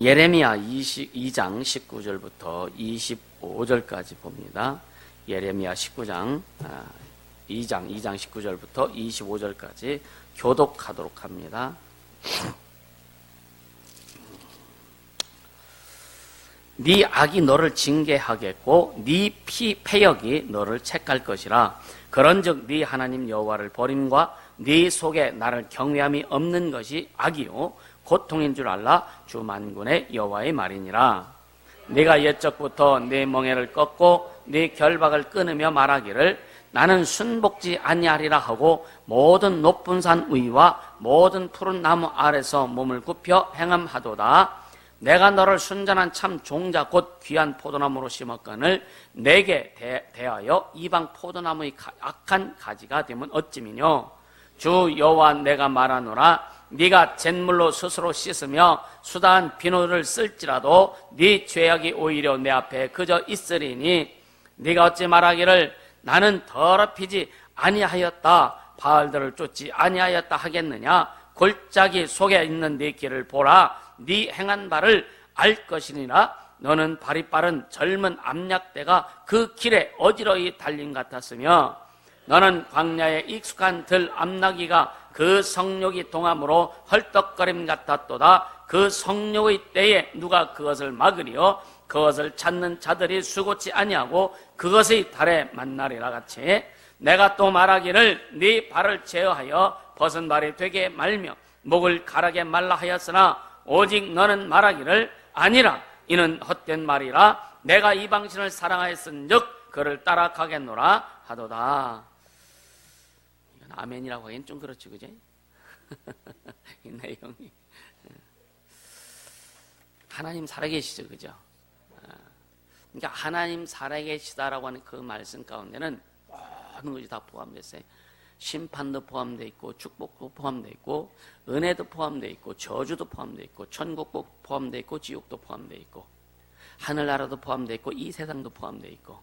예레미야 22장 19절부터 25절까지 봅니다. 예레미야 19장 2장 19절부터 25절까지 교독하도록 합니다. 네 악이 너를 징계하겠고 네 패역이 너를 책갈 것이라. 그런즉 네 하나님 여호와를 버림과 네 속에 나를 경외함이 없는 것이 악이요 고통인 줄 알라. 주 만군의 여호와의 말이니라. 네가 옛적부터 네 멍에를 꺾고 네 결박을 끊으며 말하기를 나는 순복지 아니하리라 하고 모든 높은 산 위와 모든 푸른 나무 아래서 몸을 굽혀 행함하도다. 내가 너를 순전한 참 종자 곧 귀한 포도나무로 심었거늘 내게 대하여 이방 포도나무의 악한 가지가 되면 어찌미뇨. 주 여호와 내가 말하노라. 네가 잿물로 스스로 씻으며 수다한 비누를 쓸지라도 네 죄악이 오히려 내 앞에 그저 있으리니 네가 어찌 말하기를 나는 더럽히지 아니하였다 바알들을 쫓지 아니하였다 하겠느냐. 골짜기 속에 있는 네 길을 보라. 네 행한 바를 알 것이니라. 너는 발이 빠른 젊은 암약대가 그 길에 어지러이 달린 같았으며 너는 광야에 익숙한 들 암나귀가 그 성욕이 동함으로 헐떡거림 같았도다. 그 성욕의 때에 누가 그것을 막으리요 그것을 찾는 자들이 수고치 아니하고 그것의 달에 만나리라 같이 내가 또 말하기를 네 발을 제어하여 벗은 발이 되게 말며 목을 가라게 말라 하였으나 오직 너는 말하기를 아니라 이는 헛된 말이라. 내가 이방신을 사랑하였은즉 그를 따라가겠노라 하도다. 이건 아멘이라고 하기엔 좀 그렇죠, 그제? 이 내용이 하나님 살아계시죠, 그죠? 그러니까 하나님 살아계시다라고 하는 그 말씀 가운데는 모든 것이 다 포함되어 있어요. 심판도 포함되어 있고 축복도 포함되어 있고 은혜도 포함되어 있고 저주도 포함되어 있고 천국도 포함되어 있고 지옥도 포함되어 있고 하늘나라도 포함되어 있고 이 세상도 포함되어 있고.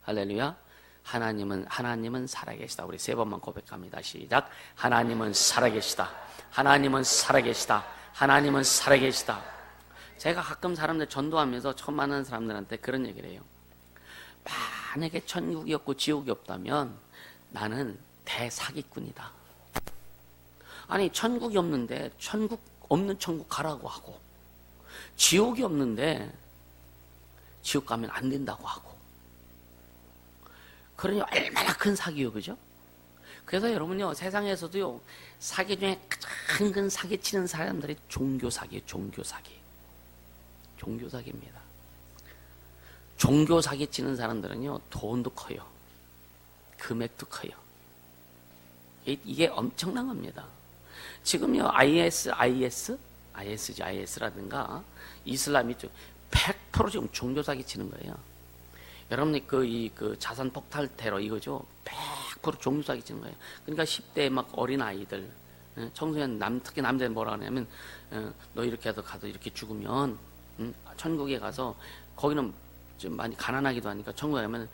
할렐루야. 하나님은 살아계시다. 우리 세 번만 고백합니다. 시작. 하나님은 살아계시다. 하나님은 살아계시다. 하나님은 살아계시다. 제가 가끔 사람들 전도하면서 처음 만나는 사람들한테 그런 얘기를 해요. 만약에 천국이 없고 지옥이 없다면 나는 대사기꾼이다. 아니 천국이 없는데 없는 천국 가라고 하고 지옥이 없는데 지옥 가면 안 된다고 하고 그러니 얼마나 큰 사기요, 그죠? 그래서 여러분요 세상에서도요 사기 중에 가장 큰 사기치는 사람들이 종교사기예요. 종교사기입니다. 종교사기치는 사람들은요 돈도 커요. 금액도 커요. 이게 엄청난 겁니다. 지금요 IS라든가 이슬람이 100% 지금 종교사기 치는 거예요. 여러분이 그 자산 폭탄 테러 이거죠. 100% 종교사기 치는 거예요. 그러니까 10대 막 어린 아이들, 청소년 특히 남자는 뭐라 하냐면 너 이렇게 해서 가서 이렇게 죽으면 천국에 가서 거기는 좀 많이 가난하기도 하니까 천국에 가면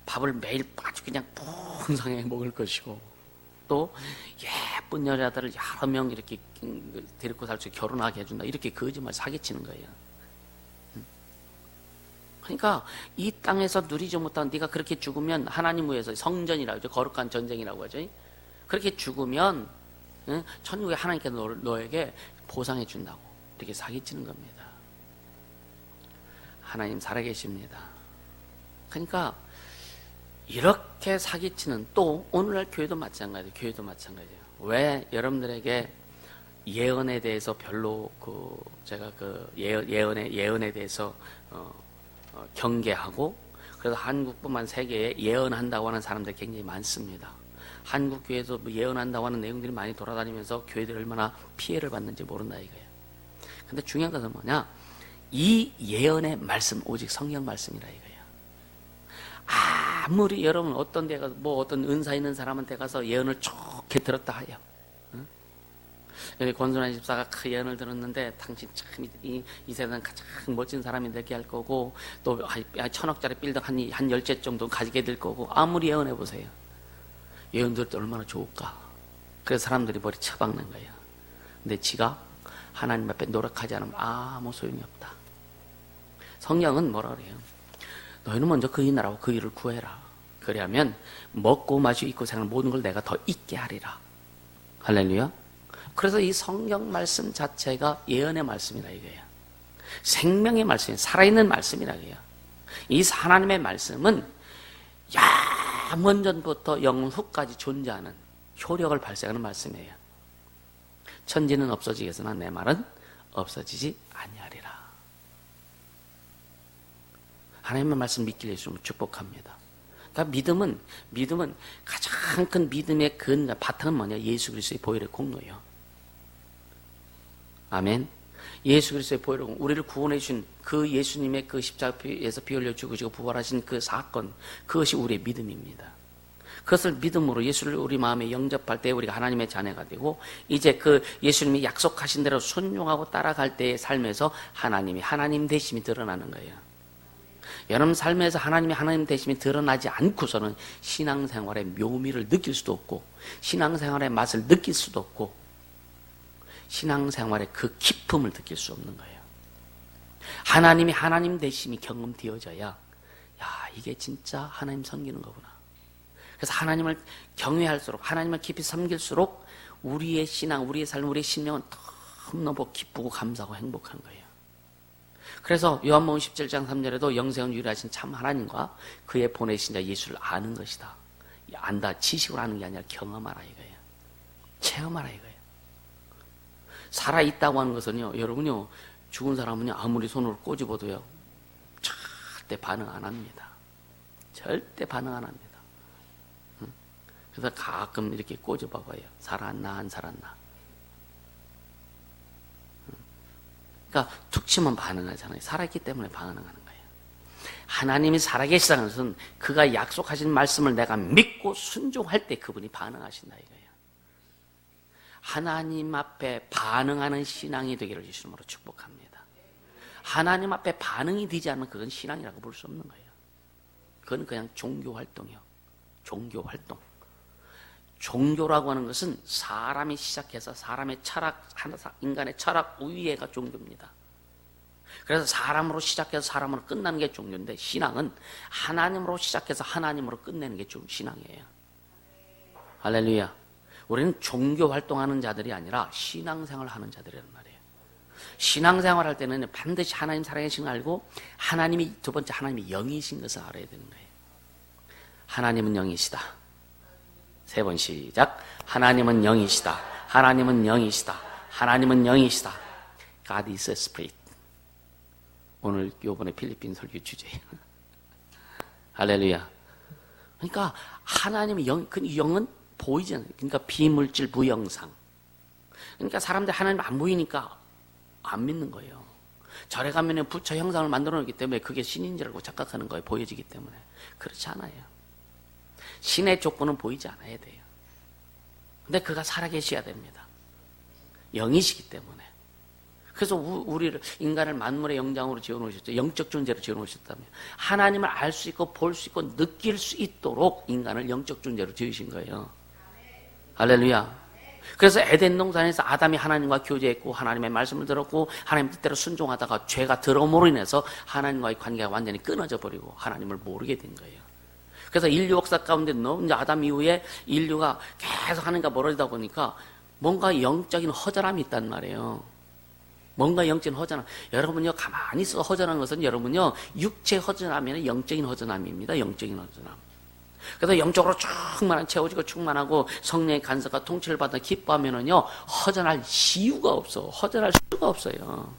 밥을 매일 아주 그냥 풍성하게 먹을 것이고 또 예쁜 여자들을 여러 명 이렇게 데리고 살 수 있게 결혼하게 해준다. 이렇게 거짓말 사기치는 거예요. 그러니까 이 땅에서 누리지 못한 네가 그렇게 죽으면 하나님 위해서 성전이라고 하죠. 거룩한 전쟁이라고 하죠. 그렇게 죽으면 천국에 하나님께서 너에게 보상해 준다고 이렇게 사기치는 겁니다. 하나님 살아계십니다. 그러니까 이렇게 사기치는 또 오늘날 교회도 마찬가지예요. 왜 여러분들에게 예언에 대해서 별로 제가 예언에 대해서 경계하고 그래서 한국뿐만 세계에 예언한다고 하는 사람들이 굉장히 많습니다. 한국 교회에서 예언한다고 하는 내용들이 많이 돌아다니면서 교회들이 얼마나 피해를 받는지 모른다 이거예요. 근데 중요한 것은 뭐냐? 이 예언의 말씀 오직 성경 말씀이라 이거예요. 아무리 여러분 어떤 데 가서 어떤 은사 있는 사람한테 가서 예언을 좋게 들었다 하여 여기 권순환 집사가 그 예언을 들었는데 당신 참 이 세상 가장 멋진 사람이 되게 할 거고 또 1,000억짜리 빌딩 한 10채 정도 가지게 될 거고 아무리 예언해 보세요. 예언 들을 때 얼마나 좋을까. 그래서 사람들이 머리 쳐박는 거예요. 근데 지가 하나님 앞에 노력하지 않으면 아무 소용이 없다. 성경은 뭐라 그래요? 너희는 먼저 그의 나라와 그 일을 구해라. 그래야면 먹고 마시고 입고 사는 모든 걸 내가 더 있게 하리라. 할렐루야. 그래서 이 성경 말씀 자체가 예언의 말씀이라 이거예요. 생명의 말씀이에요. 살아있는 말씀이라 이거예요. 이 하나님의 말씀은 먼전부터 영원 후까지 존재하는 효력을 발생하는 말씀이에요. 천지는 없어지겠으나 내 말은 없어지지 아니하리라. 하나님의 말씀 믿길 예수님을 축복합니다. 그러니까 믿음은 가장 큰 믿음의 근간, 바탕은 뭐냐? 예수 그리스도의 보혈의 공로예요. 아멘. 예수 그리스도의 보혈의 공로, 우리를 구원해 주신 그 예수님의 그 십자가에서 피 흘려 죽으시고 부활하신 그 사건, 그것이 우리의 믿음입니다. 그것을 믿음으로 예수를 우리 마음에 영접할 때 우리가 하나님의 자녀가 되고, 이제 그 예수님이 약속하신 대로 순종하고 따라갈 때의 삶에서 하나님이 하나님 되심이 드러나는 거예요. 여러분 삶에서 하나님이 하나님 되심이 드러나지 않고서는 신앙생활의 묘미를 느낄 수도 없고, 신앙생활의 맛을 느낄 수도 없고, 신앙생활의 그 기쁨을 느낄 수 없는 거예요. 하나님이 하나님 되심이 경험되어져야, 야, 이게 진짜 하나님 섬기는 거구나. 그래서 하나님을 경외할수록, 하나님을 깊이 섬길수록 우리의 신앙, 우리의 삶, 우리의 심령은 너무너무 기쁘고 감사하고 행복한 거예요. 그래서 요한복음 17장 3절에도 영생은 유일하신 참 하나님과 그의 보내신 자 예수를 아는 것이다. 안다, 지식으로 아는 게 아니라 경험하라 이거예요. 체험하라 이거예요. 살아있다고 하는 것은요, 여러분요, 죽은 사람은요, 아무리 손으로 꼬집어도요, 절대 반응 안 합니다. 절대 반응 안 합니다. 그래서 가끔 이렇게 꼬집어봐요. 살았나, 안 살았나. 그러니까 툭 치면 반응하잖아요. 살아있기 때문에 반응하는 거예요. 하나님이 살아계시다는 것은 그가 약속하신 말씀을 내가 믿고 순종할 때 그분이 반응하신다 이거예요. 하나님 앞에 반응하는 신앙이 되기를 예수님으로 축복합니다. 하나님 앞에 반응이 되지 않으면 그건 신앙이라고 볼 수 없는 거예요. 그건 그냥 종교활동이요. 종교활동. 종교라고 하는 것은 사람이 시작해서 사람의 철학, 인간의 철학 우위에가 종교입니다. 그래서 사람으로 시작해서 사람으로 끝나는 게 종교인데, 신앙은 하나님으로 시작해서 하나님으로 끝내는 게 신앙이에요. 할렐루야. 우리는 종교 활동하는 자들이 아니라 신앙생활 하는 자들이란 말이에요. 신앙생활 할 때는 반드시 하나님 살아계신 걸 알고, 하나님이, 두 번째 하나님이 영이신 것을 알아야 되는 거예요. 하나님은 영이시다. 세 번 시작. 하나님은 영이시다. 하나님은 영이시다. 하나님은 영이시다. God is a spirit. 오늘 요번에 필리핀 설교 주제예요. 할렐루야. 그러니까 하나님의 영, 그 영은 보이지 않아요. 그러니까 비물질 부영상. 그러니까 사람들 하나님 안 보이니까 안 믿는 거예요. 절에 가면 부처 형상을 만들어 놓기 때문에 그게 신인 줄 알고 착각하는 거예요. 보여지기 때문에. 그렇지 않아요. 신의 조건은 보이지 않아야 돼요. 근데 그가 살아계셔야 됩니다. 영이시기 때문에. 그래서 우리를, 인간을 만물의 영장으로 지어놓으셨죠. 영적 존재로 지어놓으셨다면 하나님을 알 수 있고 볼 수 있고 느낄 수 있도록 인간을 영적 존재로 지으신 거예요. 할렐루야. 그래서 에덴 동산에서 아담이 하나님과 교제했고 하나님의 말씀을 들었고 하나님 뜻대로 순종하다가 죄가 들어옴으로 인해서 하나님과의 관계가 완전히 끊어져 버리고 하나님을 모르게 된 거예요. 그래서 인류 역사 가운데 이제 아담 이후에 인류가 계속 하나님과 멀어지다 보니까 뭔가 영적인 허전함이 있단 말이에요. 뭔가 영적인 허전함. 여러분요, 가만히 있어 허전한 것은 여러분요, 육체 허전함이 영적인 허전함입니다. 영적인 허전함. 그래서 영적으로 충만한, 채워지고 충만하고 성령의 간섭과 통치를 받아 기뻐하면은요, 허전할 이유가 없어. 허전할 수가 없어요.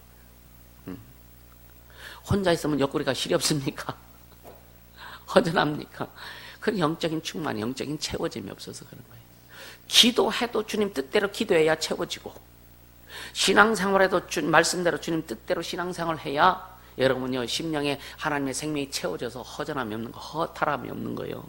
혼자 있으면 옆구리가 실이 없습니까? 허전합니까? 그건 영적인 충만, 영적인 채워짐이 없어서 그런 거예요. 기도해도 주님 뜻대로 기도해야 채워지고, 신앙생활에도 말씀대로 주님 뜻대로 신앙생활을 해야 여러분요, 심령에 하나님의 생명이 채워져서 허전함이 없는 거, 허탈함이 없는 거예요.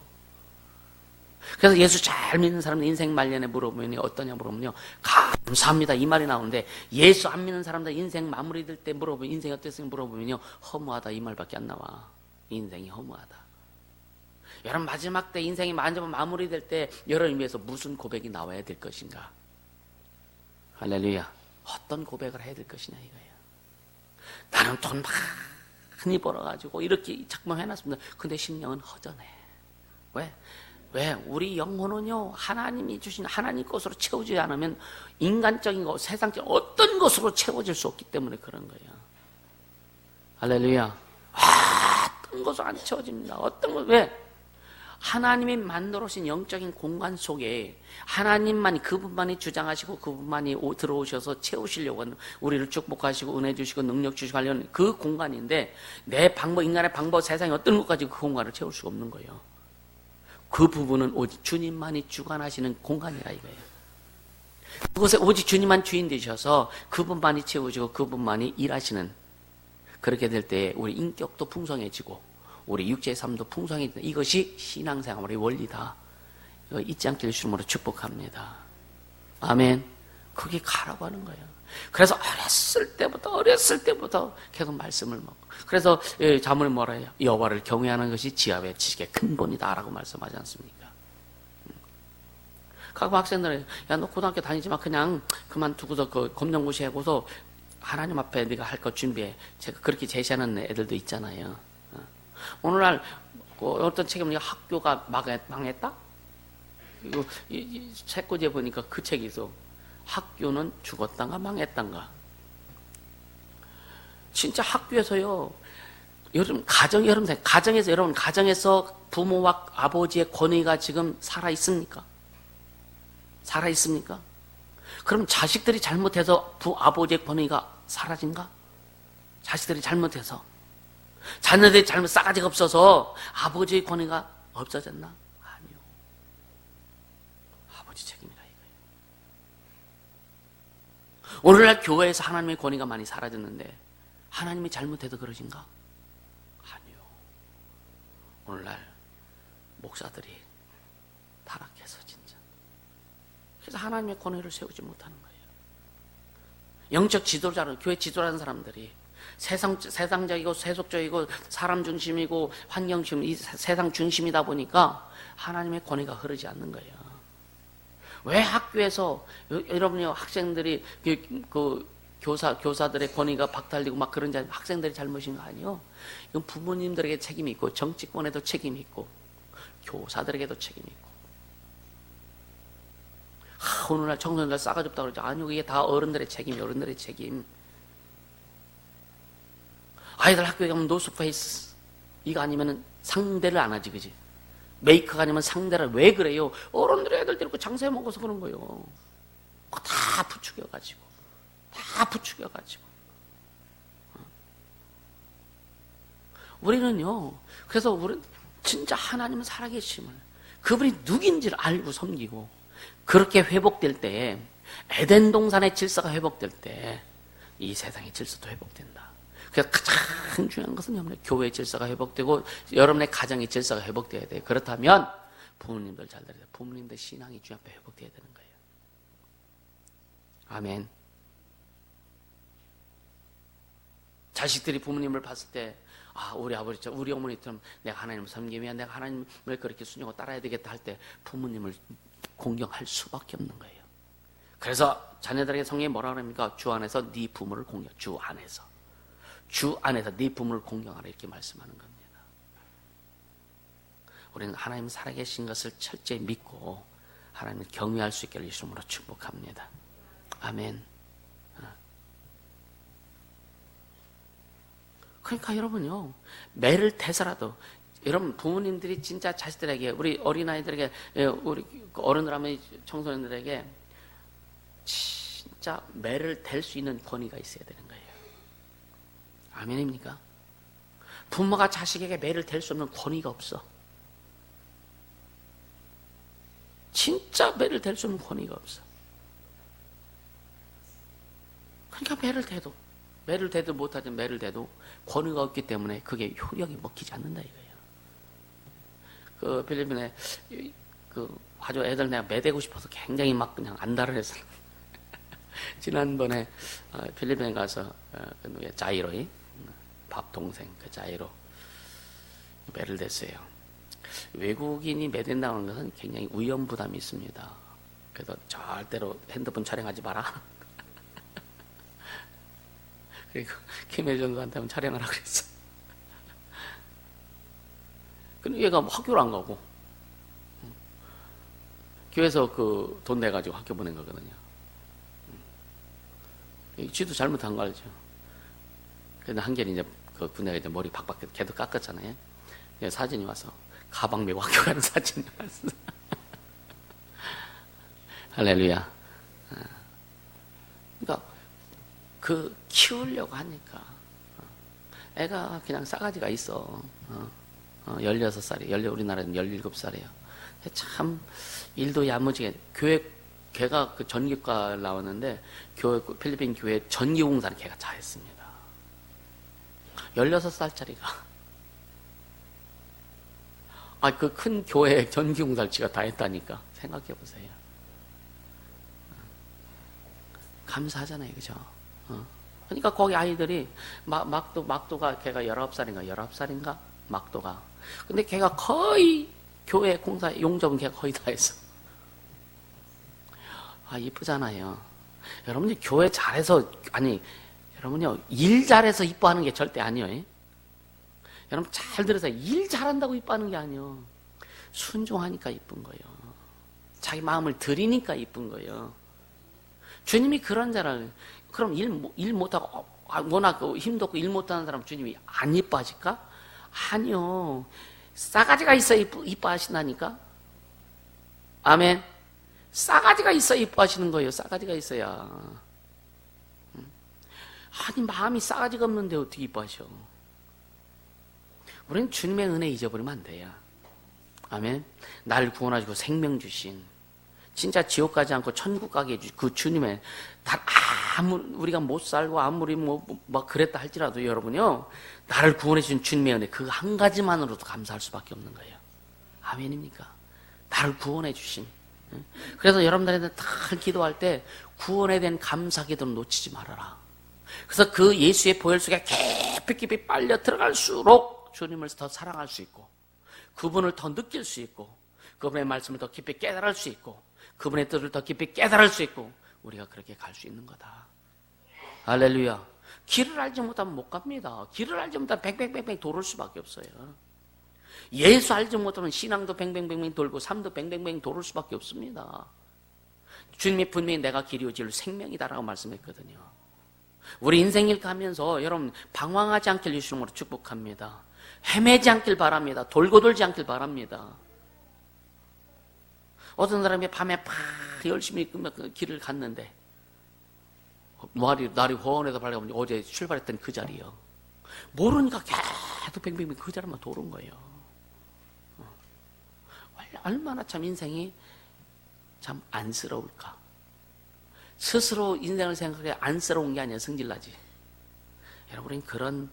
그래서 예수 잘 믿는 사람들 인생 말년에 물어보면 어떠냐 물어보면요, 감사합니다 이 말이 나오는데, 예수 안 믿는 사람들 인생 마무리될 때 물어보면 인생이 어땠으면 물어보면요, 허무하다 이 말밖에 안 나와. 인생이 허무하다. 여러분 마지막 때 인생이 마무리될 때 여러분을 위해서 무슨 고백이 나와야 될 것인가? 할렐루야. 어떤 고백을 해야 될 것이냐 이거예요. 나는 돈 많이 벌어가지고 이렇게 작품 해놨습니다. 근데 심령은 허전해. 왜? 우리 영혼은요, 하나님이 주신 하나님 것으로 채우지 않으면 인간적인 것, 세상적인 어떤 것으로 채워질 수 없기 때문에 그런 거예요. 할렐루야. 어떤 것으로 안 채워집니다. 어떤 것, 왜? 하나님이 만들어오신 영적인 공간 속에 하나님만이, 그분만이 주장하시고 그분만이 들어오셔서 채우시려고 하는, 우리를 축복하시고 은혜 주시고 능력 주시고 하려는 그 공간인데, 내 방법, 인간의 방법, 세상에 어떤 것 가지고 그 공간을 채울 수가 없는 거예요. 그 부분은 오직 주님만이 주관하시는 공간이라 이거예요. 그곳에 오직 주님만 주인 되셔서 그분만이 채우시고 그분만이 일하시는, 그렇게 될 때 우리 인격도 풍성해지고 우리 육체의 삶도 풍성해진다. 이것이 신앙생활의 원리다. 이거 잊지 않게 주님으로 축복합니다. 아멘. 그게 가라고 하는 거예요. 그래서 어렸을 때부터 계속 말씀을 먹고, 그래서 자문에 뭐라 해요? 여호와를 경외하는 것이 지혜와 지식의 근본이다라고 말씀하지 않습니까? 각 학생들은, 야, 너 고등학교 다니지만 그냥 그만두고서 그 검정고시 하고서 하나님 앞에 네가 할 거 준비해. 제가 그렇게 제시하는 애들도 있잖아요. 오늘날 어떤 책에 보니까 학교가 망했다? 이거 책꽂이에 보니까 그 책이 있어. 학교는 죽었단가 망했단가. 진짜 학교에서요, 가정에서 부모와 아버지의 권위가 지금 살아있습니까? 살아있습니까? 그럼 자식들이 잘못해서 아버지의 권위가 사라진가? 자식들이 잘못해서, 자녀들이 잘못 싸가지가 없어서 아버지의 권위가 없어졌나? 아니요. 아버지 책임이다 이거예요. 오늘날 교회에서 하나님의 권위가 많이 사라졌는데 하나님이 잘못해서 그러신가? 아니요. 오늘날 목사들이 타락해서 진짜, 그래서 하나님의 권위를 세우지 못하는 거예요. 영적 지도자는, 교회 지도라는 사람들이 세상적이고 세속적이고 사람 중심이고 환경 중심, 이 세상 중심이다 보니까 하나님의 권위가 흐르지 않는 거예요. 왜 학교에서 여러분이 학생들이 교사들의 권위가 박탈되고 막 그런 학생들이 잘못인 거 아니에요? 이건 부모님들에게 책임이 있고 정치권에도 책임이 있고 교사들에게도 책임이 있고. 오늘날 청소년들 싸가지 없다고 그러죠. 아니요, 이게 다 어른들의 책임이에요. 어른들의 책임. 아이들 학교에 가면 노스페이스 이거 아니면 상대를 안 하지, 그지? 메이크가 아니면 상대를. 왜 그래요? 어른들이 애들 데리고 장사해 먹어서 그런 거예요. 다 부추겨가지고. 우리는요, 그래서 우리는 진짜 하나님은 살아계심을, 그분이 누구인지를 알고 섬기고, 그렇게 회복될 때, 에덴 동산의 질서가 회복될 때 이 세상의 질서도 회복된다. 그래서 가장 중요한 것은 여러분의 교회의 질서가 회복되고 여러분의 가정의 질서가 회복돼야 돼요. 그렇다면 부모님들 잘 들어야 돼요. 부모님들 신앙이 주님 앞에 회복돼야 되는 거예요. 아멘. 자식들이 부모님을 봤을 때, 우리 아버지, 우리 어머니처럼 내가 하나님을 섬기면 내가 하나님을 그렇게 순종하고 따라야 되겠다 할 때 부모님을 공경할 수밖에 없는 거예요. 그래서 자녀들에게 성경이 뭐라 그럽니까? 주 안에서 네 부모를 공경. 주 안에서 네 부모를 공경하라, 이렇게 말씀하는 겁니다. 우리는 하나님 살아계신 것을 철저히 믿고 하나님을 경외할 수 있기를 예수님으로 축복합니다. 아멘. 그러니까 여러분요, 매를 대서라도, 여러분 부모님들이 진짜 자식들에게, 우리 어린아이들에게, 우리 어른들, 청소년들에게 진짜 매를 댈 수 있는 권위가 있어야 되는 거예요. 아멘입니까? 부모가 자식에게 매를 댈 수 없는 권위가 없어. 진짜 매를 댈 수 없는 권위가 없어. 그러니까 매를 대도 못하지. 매를 대도 권위가 없기 때문에 그게 효력이 먹히지 않는다 이거예요. 그 필리핀에 아주 애들 내가 매대고 싶어서 굉장히 막 그냥 안달을 했어. 지난번에 필리핀에 가서 자이로이 밥 동생 그 자이로 매를 댔어요. 외국인이 매댄다는 것은 굉장히 위험 부담이 있습니다. 그래서 절대로 핸드폰 촬영하지 마라. 그리고 김혜전도한테 한번 촬영하라 그랬어. 근데 얘가 학교를 안 가고 교회에서 그 돈 내가지고 학교 보낸 거거든요. 지도 잘못한 거 알죠. 근데 한결이 이제 그 군대가 이제 머리 박박 걔도 깎았잖아요. 사진이 와서 가방 메고 학교 가는 사진이 왔어. 할렐루야. 그러니까 그 키우려고 하니까 애가 그냥 싸가지가 있어. 16살이, 우리나라는 17살이에요. 참 일도 야무지게 걔가 그 전기과 나왔는데 필리핀 교회 전기공사를 걔가 다 했습니다. 16살짜리가 그 큰 교회 전기공사를 지가 다 했다니까. 생각해 보세요. 감사하잖아요, 그죠? 그러니까 거기 아이들이 막도가 걔가 19살인가 막도가. 근데 걔가 거의 교회 공사 용접은 걔가 거의 다 했어. 이쁘잖아요. 여러분이 교회 잘해서 여러분요 일 잘해서 이뻐하는 게 절대 아니에요. 여러분 잘 들으세요. 일 잘한다고 이뻐하는 게 아니에요. 순종하니까 이쁜 거예요. 자기 마음을 들이니까 이쁜 거예요. 주님이 그런 자를 그럼 일 못하고 워낙 힘도 없고 일 못하는 사람 주님이 안 이뻐하실까? 아니요. 싸가지가 있어야 이뻐하신다니까. 아멘. 싸가지가 있어야 이뻐하시는 거예요. 싸가지가 있어야. 마음이 싸가지가 없는데 어떻게 이뻐하셔? 우리는 주님의 은혜 잊어버리면 안 돼요. 아멘. 나를 구원하시고 생명 주신 진짜 지옥 가지 않고 천국 가게 해주신 그 주님의 우리가 못 살고 아무리 막 그랬다 할지라도 여러분요 나를 구원해 주신 주님의 은혜 그 한 가지만으로도 감사할 수밖에 없는 거예요. 아멘입니까? 나를 구원해 주신. 그래서 여러분들한테 다 기도할 때 구원에 대한 감사 기도는 놓치지 말아라. 그래서 그 예수의 보혈 속에 깊이 빨려 들어갈수록 주님을 더 사랑할 수 있고 그분을 더 느낄 수 있고 그분의 말씀을 더 깊이 깨달을 수 있고 그분의 뜻을 더 깊이 깨달을 수 있고 우리가 그렇게 갈 수 있는 거다. 할렐루야. 길을 알지 못하면 못 갑니다. 길을 알지 못하면 뱅뱅뱅뱅 돌을 수밖에 없어요. 예수 알지 못하면 신앙도 뱅뱅뱅뱅 돌고 삶도 뱅뱅뱅 돌을 수밖에 없습니다. 주님이 분명히 내가 길이요 진리요 생명이다라고 말씀했거든요. 우리 인생을 가면서 여러분 방황하지 않길 예수님으로 축복합니다. 헤매지 않길 바랍니다. 돌고 돌지 않길 바랍니다. 어떤 사람이 밤에 열심히 그 길을 갔는데 날이 호원해서 밝아보니 어제 출발했던 그 자리요. 모르니까 계속 뱅뱅뱅 그 자리만 도는 거예요. 얼마나 참 인생이 참 안쓰러울까. 스스로 인생을 생각해 안쓰러운 게 아니라 성질나지. 여러분 우리는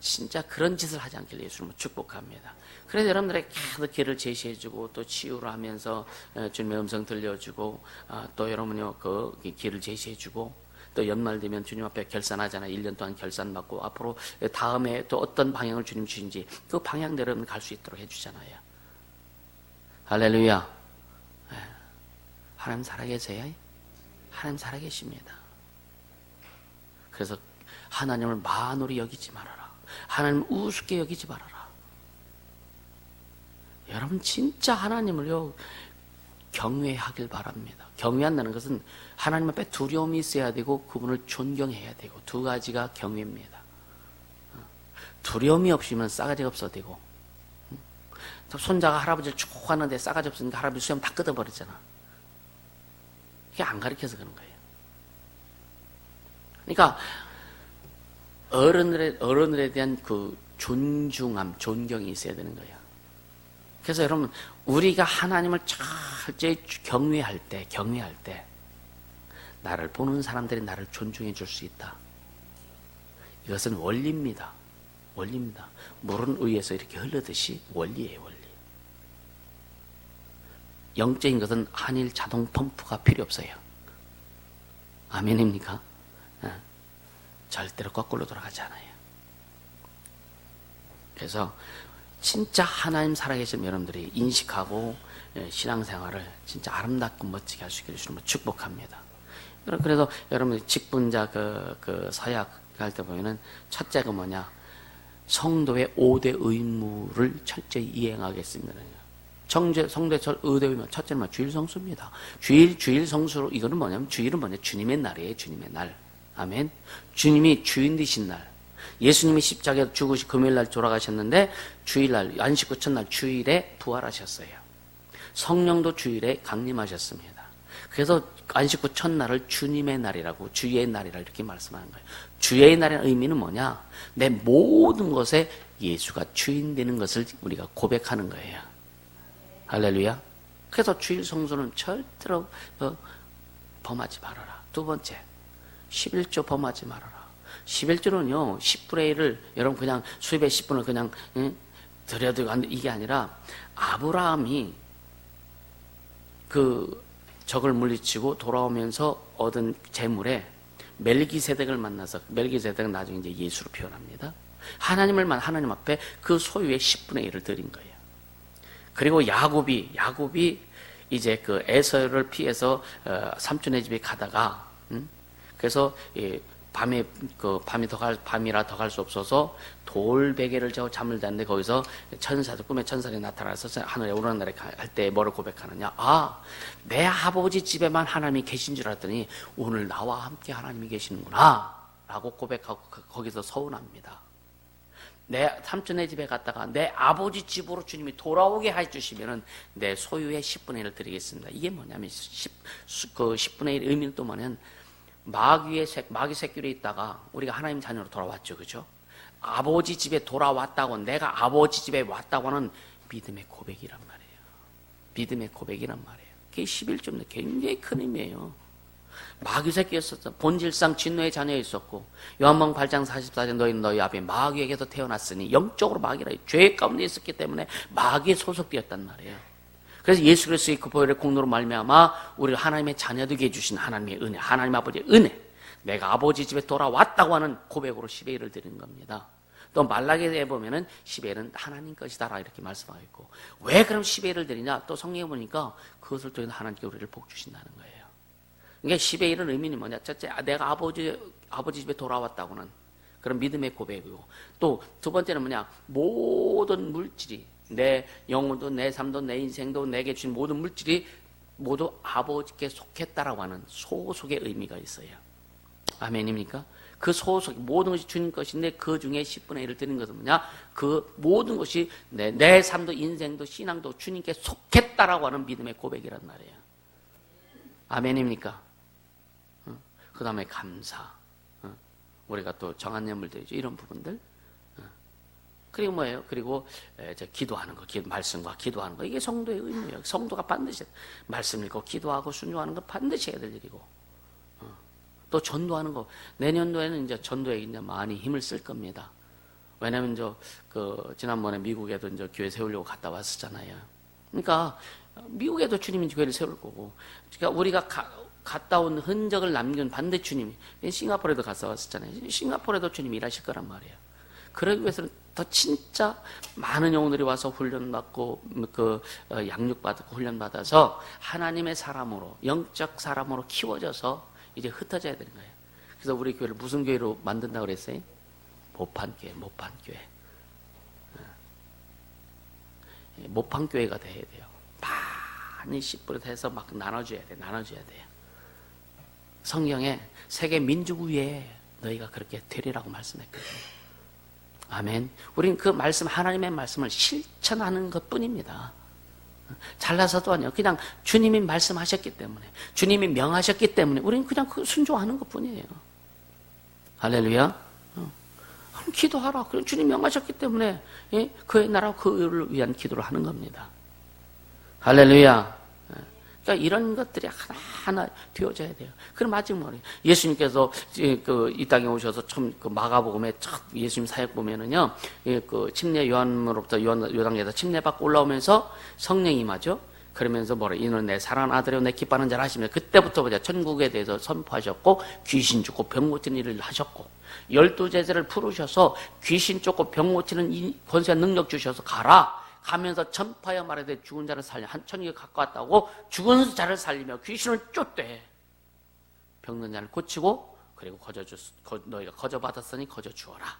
진짜 그런 짓을 하지 않길 예수님을 축복합니다. 그래서 여러분들에게 계속 길을 제시해주고 또 치유를 하면서 주님의 음성 들려주고 또 여러분요 그 길을 제시해주고 또 연말 되면 주님 앞에 결산하잖아요. 1년 동안 결산 받고 앞으로 다음에 또 어떤 방향을 주님 주신지 그 방향대로 여러분 갈 수 있도록 해주잖아요. 할렐루야. 하나님 살아계세요? 하나님 살아계십니다. 그래서 하나님을 만홀히 여기지 말아라. 하나님을 우습게 여기지 말아라. 여러분 진짜 하나님을요 경외하길 바랍니다. 경외한다는 것은 하나님 앞에 두려움이 있어야 되고 그분을 존경해야 되고 두 가지가 경외입니다. 두려움이 없으면 싸가지가 없어도 되고 손자가 할아버지를 쭉 하는데 싸가지 없으니까 할아버지 수염 다 끊어버렸잖아. 그게 안 가르쳐서 그런 거예요. 그러니까 어른들에 대한 그 존중함, 존경이 있어야 되는 거예요. 그래서 여러분 우리가 하나님을 철저히 경외할 때 나를 보는 사람들이 나를 존중해 줄 수 있다. 이것은 원리입니다. 원리입니다. 물은 위에서 이렇게 흐르듯이 원리예요. 원리. 영적인 것은 한일 자동 펌프가 필요 없어요. 아멘입니까? 절대로 거꾸로 돌아가지 않아요. 그래서 진짜 하나님 살아계신 여러분들이 인식하고 신앙생활을 진짜 아름답고 멋지게 할 수 있기를 주님을 축복합니다. 그래서 여러분 직분자 그 서약 할 때 보면은 첫째가 뭐냐? 성도의 5대 의무를 철저히 이행하겠습니다. 성도의 5대 의무, 첫째는 주일 성수입니다. 주일 성수로, 이거는 뭐냐면, 주일은 뭐냐? 주님의 날이에요, 주님의 날. 아멘. 주님이 주인 되신 날. 예수님이 십자가에 죽으시 금요일날 돌아가셨는데, 주일날, 안식 후 첫날 주일에 부활하셨어요. 성령도 주일에 강림하셨습니다. 그래서 안식 후 첫날을 주님의 날이라고, 주의 날이라 이렇게 말씀하는 거예요. 주의 날의 의미는 뭐냐? 내 모든 것에 예수가 주인 되는 것을 우리가 고백하는 거예요. 할렐루야. 그래서 주일 성수는 절대로 범하지 말아라. 두 번째, 11조 범하지 말아라. 11조는요, 10분의 1을 여러분 그냥 수입의 10분을 그냥 드려도 이게 아니라, 아브라함이 적을 물리치고 돌아오면서 얻은 재물에 멜기세덱을 만나서, 멜기세덱은 나중에 이제 예수로 표현합니다. 하나님 앞에 그 소유의 10분의 1을 드린 거예요. 그리고 야곱이 이제 에서를 피해서 삼촌의 집에 가다가, 그래서 밤이라 더 갈 수 없어서 돌베개를 저고 잠을 잤는데, 거기서 꿈에 천사들이 나타나서 하늘에 오르는 날에 할 때 뭐를 고백하느냐? 내 아버지 집에만 하나님이 계신 줄 알았더니 오늘 나와 함께 하나님이 계시는구나 라고 고백하고 거기서 서운합니다. 내 삼촌의 집에 갔다가 내 아버지 집으로 주님이 돌아오게 해주시면은 내 소유의 10분의 1을 드리겠습니다. 이게 뭐냐면 10분의 1 의미는 또 뭐냐면, 마귀 새끼로 있다가 우리가 하나님 자녀로 돌아왔죠. 그죠? 아버지 집에 돌아왔다고, 내가 아버지 집에 왔다고 하는 믿음의 고백이란 말이에요. 믿음의 고백이란 말이에요. 그게 11조인데 굉장히 큰 의미예요. 마귀 새끼였었어. 본질상 진노의 자녀였었고, 요한복음 8장 44절 너희 앞에 마귀에게서 태어났으니, 영적으로 마귀라, 죄 가운데 있었기 때문에 마귀에 소속되었단 말이에요. 그래서 예수 그리스도의 그 보혈의 공로로 말미암아 우리를 하나님의 자녀 되게 해주신 하나님의 은혜, 하나님 아버지의 은혜, 내가 아버지 집에 돌아왔다고 하는 고백으로 10의 1을 드리는 겁니다. 또 말라기에 보면은 10의 1은 하나님 것이다라 이렇게 말씀하고 있고, 왜 그럼 10의 1을 드리냐? 또 성경에 보니까 그것을 통해서 하나님께 우리를 복 주신다는 거예요. 그러니까 10의 1은 의미는 뭐냐? 첫째, 내가 아버지 집에 돌아왔다고는 그런 믿음의 고백이고, 또 두 번째는 뭐냐? 모든 물질이, 내 영혼도 내 삶도 내 인생도 내게 주신 모든 물질이 모두 아버지께 속했다라고 하는 소속의 의미가 있어요. 아멘입니까? 그 소속, 모든 것이 주님 것인데 그 중에 10분의 1을 드리는 것은 뭐냐? 그 모든 것이 내 삶도 인생도 신앙도 주님께 속했다라고 하는 믿음의 고백이란 말이에요. 아멘입니까? 그 다음에 감사, 우리가 또 정한 예물들이죠. 이런 부분들. 그리고 뭐예요? 그리고 기도하는 거, 말씀과 기도하는 거, 이게 성도의 의무예요. 성도가 반드시 말씀 읽고 기도하고 순종하는 거 반드시 해야 될 일이고, 또 전도하는 거, 내년도에는 이제 전도에 이제 많이 힘을 쓸 겁니다. 왜냐면 지난번에 미국에도 이제 교회 세우려고 갔다 왔었잖아요. 그러니까 미국에도 주님이 교회를 세울 거고, 그러니까 우리가 갔다 온 흔적을 남긴 반드시 주님이, 싱가포르에도 갔다 왔었잖아요. 싱가포르에도 주님이 일하실 거란 말이에요. 그러기 위해서는 더 진짜 많은 영혼들이 와서 훈련받고 양육받고 훈련받아서 하나님의 사람으로, 영적 사람으로 키워져서 이제 흩어져야 되는 거예요. 그래서 우리 교회를 무슨 교회로 만든다고 그랬어요? 모판교회. 모판교회가 돼야 돼요. 많이 씨뿌려 해서 막 나눠줘야 돼요. 성경에 세계 민족 위에 너희가 그렇게 되리라고 말씀했거든요. 아멘. 우리는 그 말씀, 하나님의 말씀을 실천하는 것 뿐입니다. 잘나서도 아니요. 그냥 주님이 말씀하셨기 때문에, 주님이 명하셨기 때문에 우리는 그냥 순종하는 것 뿐이에요. 할렐루야. 그럼 기도하라. 그럼 주님 명하셨기 때문에 그의 나라, 그를 위한 기도를 하는 겁니다. 할렐루야. 그러니까 이런 것들이 하나하나 되어져야 돼요. 그럼 아직 뭐래요? 예수님께서 이 땅에 오셔서 처음 마가복음에 첫 예수님 사역 보면은요, 침례 요한으로부터 요단계에서 침례받고 올라오면서 성령이 임하죠. 그러면서 이는 내 사랑하는 아들이요 내 기뻐하는 자라 하시면, 그때부터 보자 천국에 대해서 선포하셨고, 귀신 쫓고 병 고치는 일을 하셨고, 12제자를 부르셔서 귀신 쫓고 병 고치는 권세와 능력 주셔서 가면서 전파하여 말하되 죽은 자를 살려, 한 천국에 가까웠다고 죽은 자를 살리며 귀신을 쫓되 병든 자를 고치고, 그리고 너희가 거저 받았으니 거저 주어라.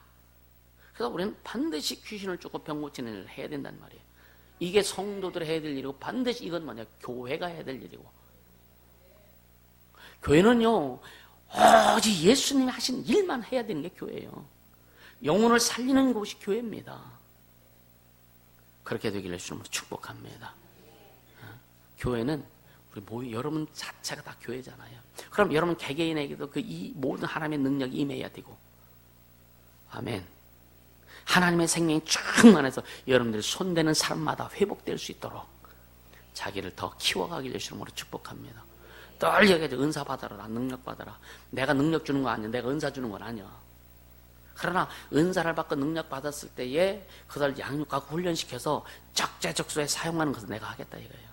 그래서 우리는 반드시 귀신을 쫓고 병 고치는 일을 해야 된단 말이에요. 이게 성도들이 해야 될 일이고, 반드시 이건 뭐냐, 교회가 해야 될 일이고. 교회는요, 오직 예수님이 하신 일만 해야 되는 게 교회예요. 영혼을 살리는 곳이 교회입니다. 그렇게 되기를 주님으로 축복합니다. 교회는 여러분 자체가 다 교회잖아요. 그럼 여러분 개개인에게도 이 모든 하나님의 능력이 임해야 되고, 아멘. 하나님의 생명이 충만해서 여러분들이 손대는 사람마다 회복될 수 있도록 자기를 더 키워가기를 주님으로 축복합니다. 늘 얘기하죠. 은사 받아라, 능력 받아라. 내가 능력 주는 거 아니야. 내가 은사 주는 건 아니야. 그러나 은사를 받고 능력 받았을 때에 그걸 양육하고 훈련시켜서 적재적소에 사용하는 것을 내가 하겠다 이거예요.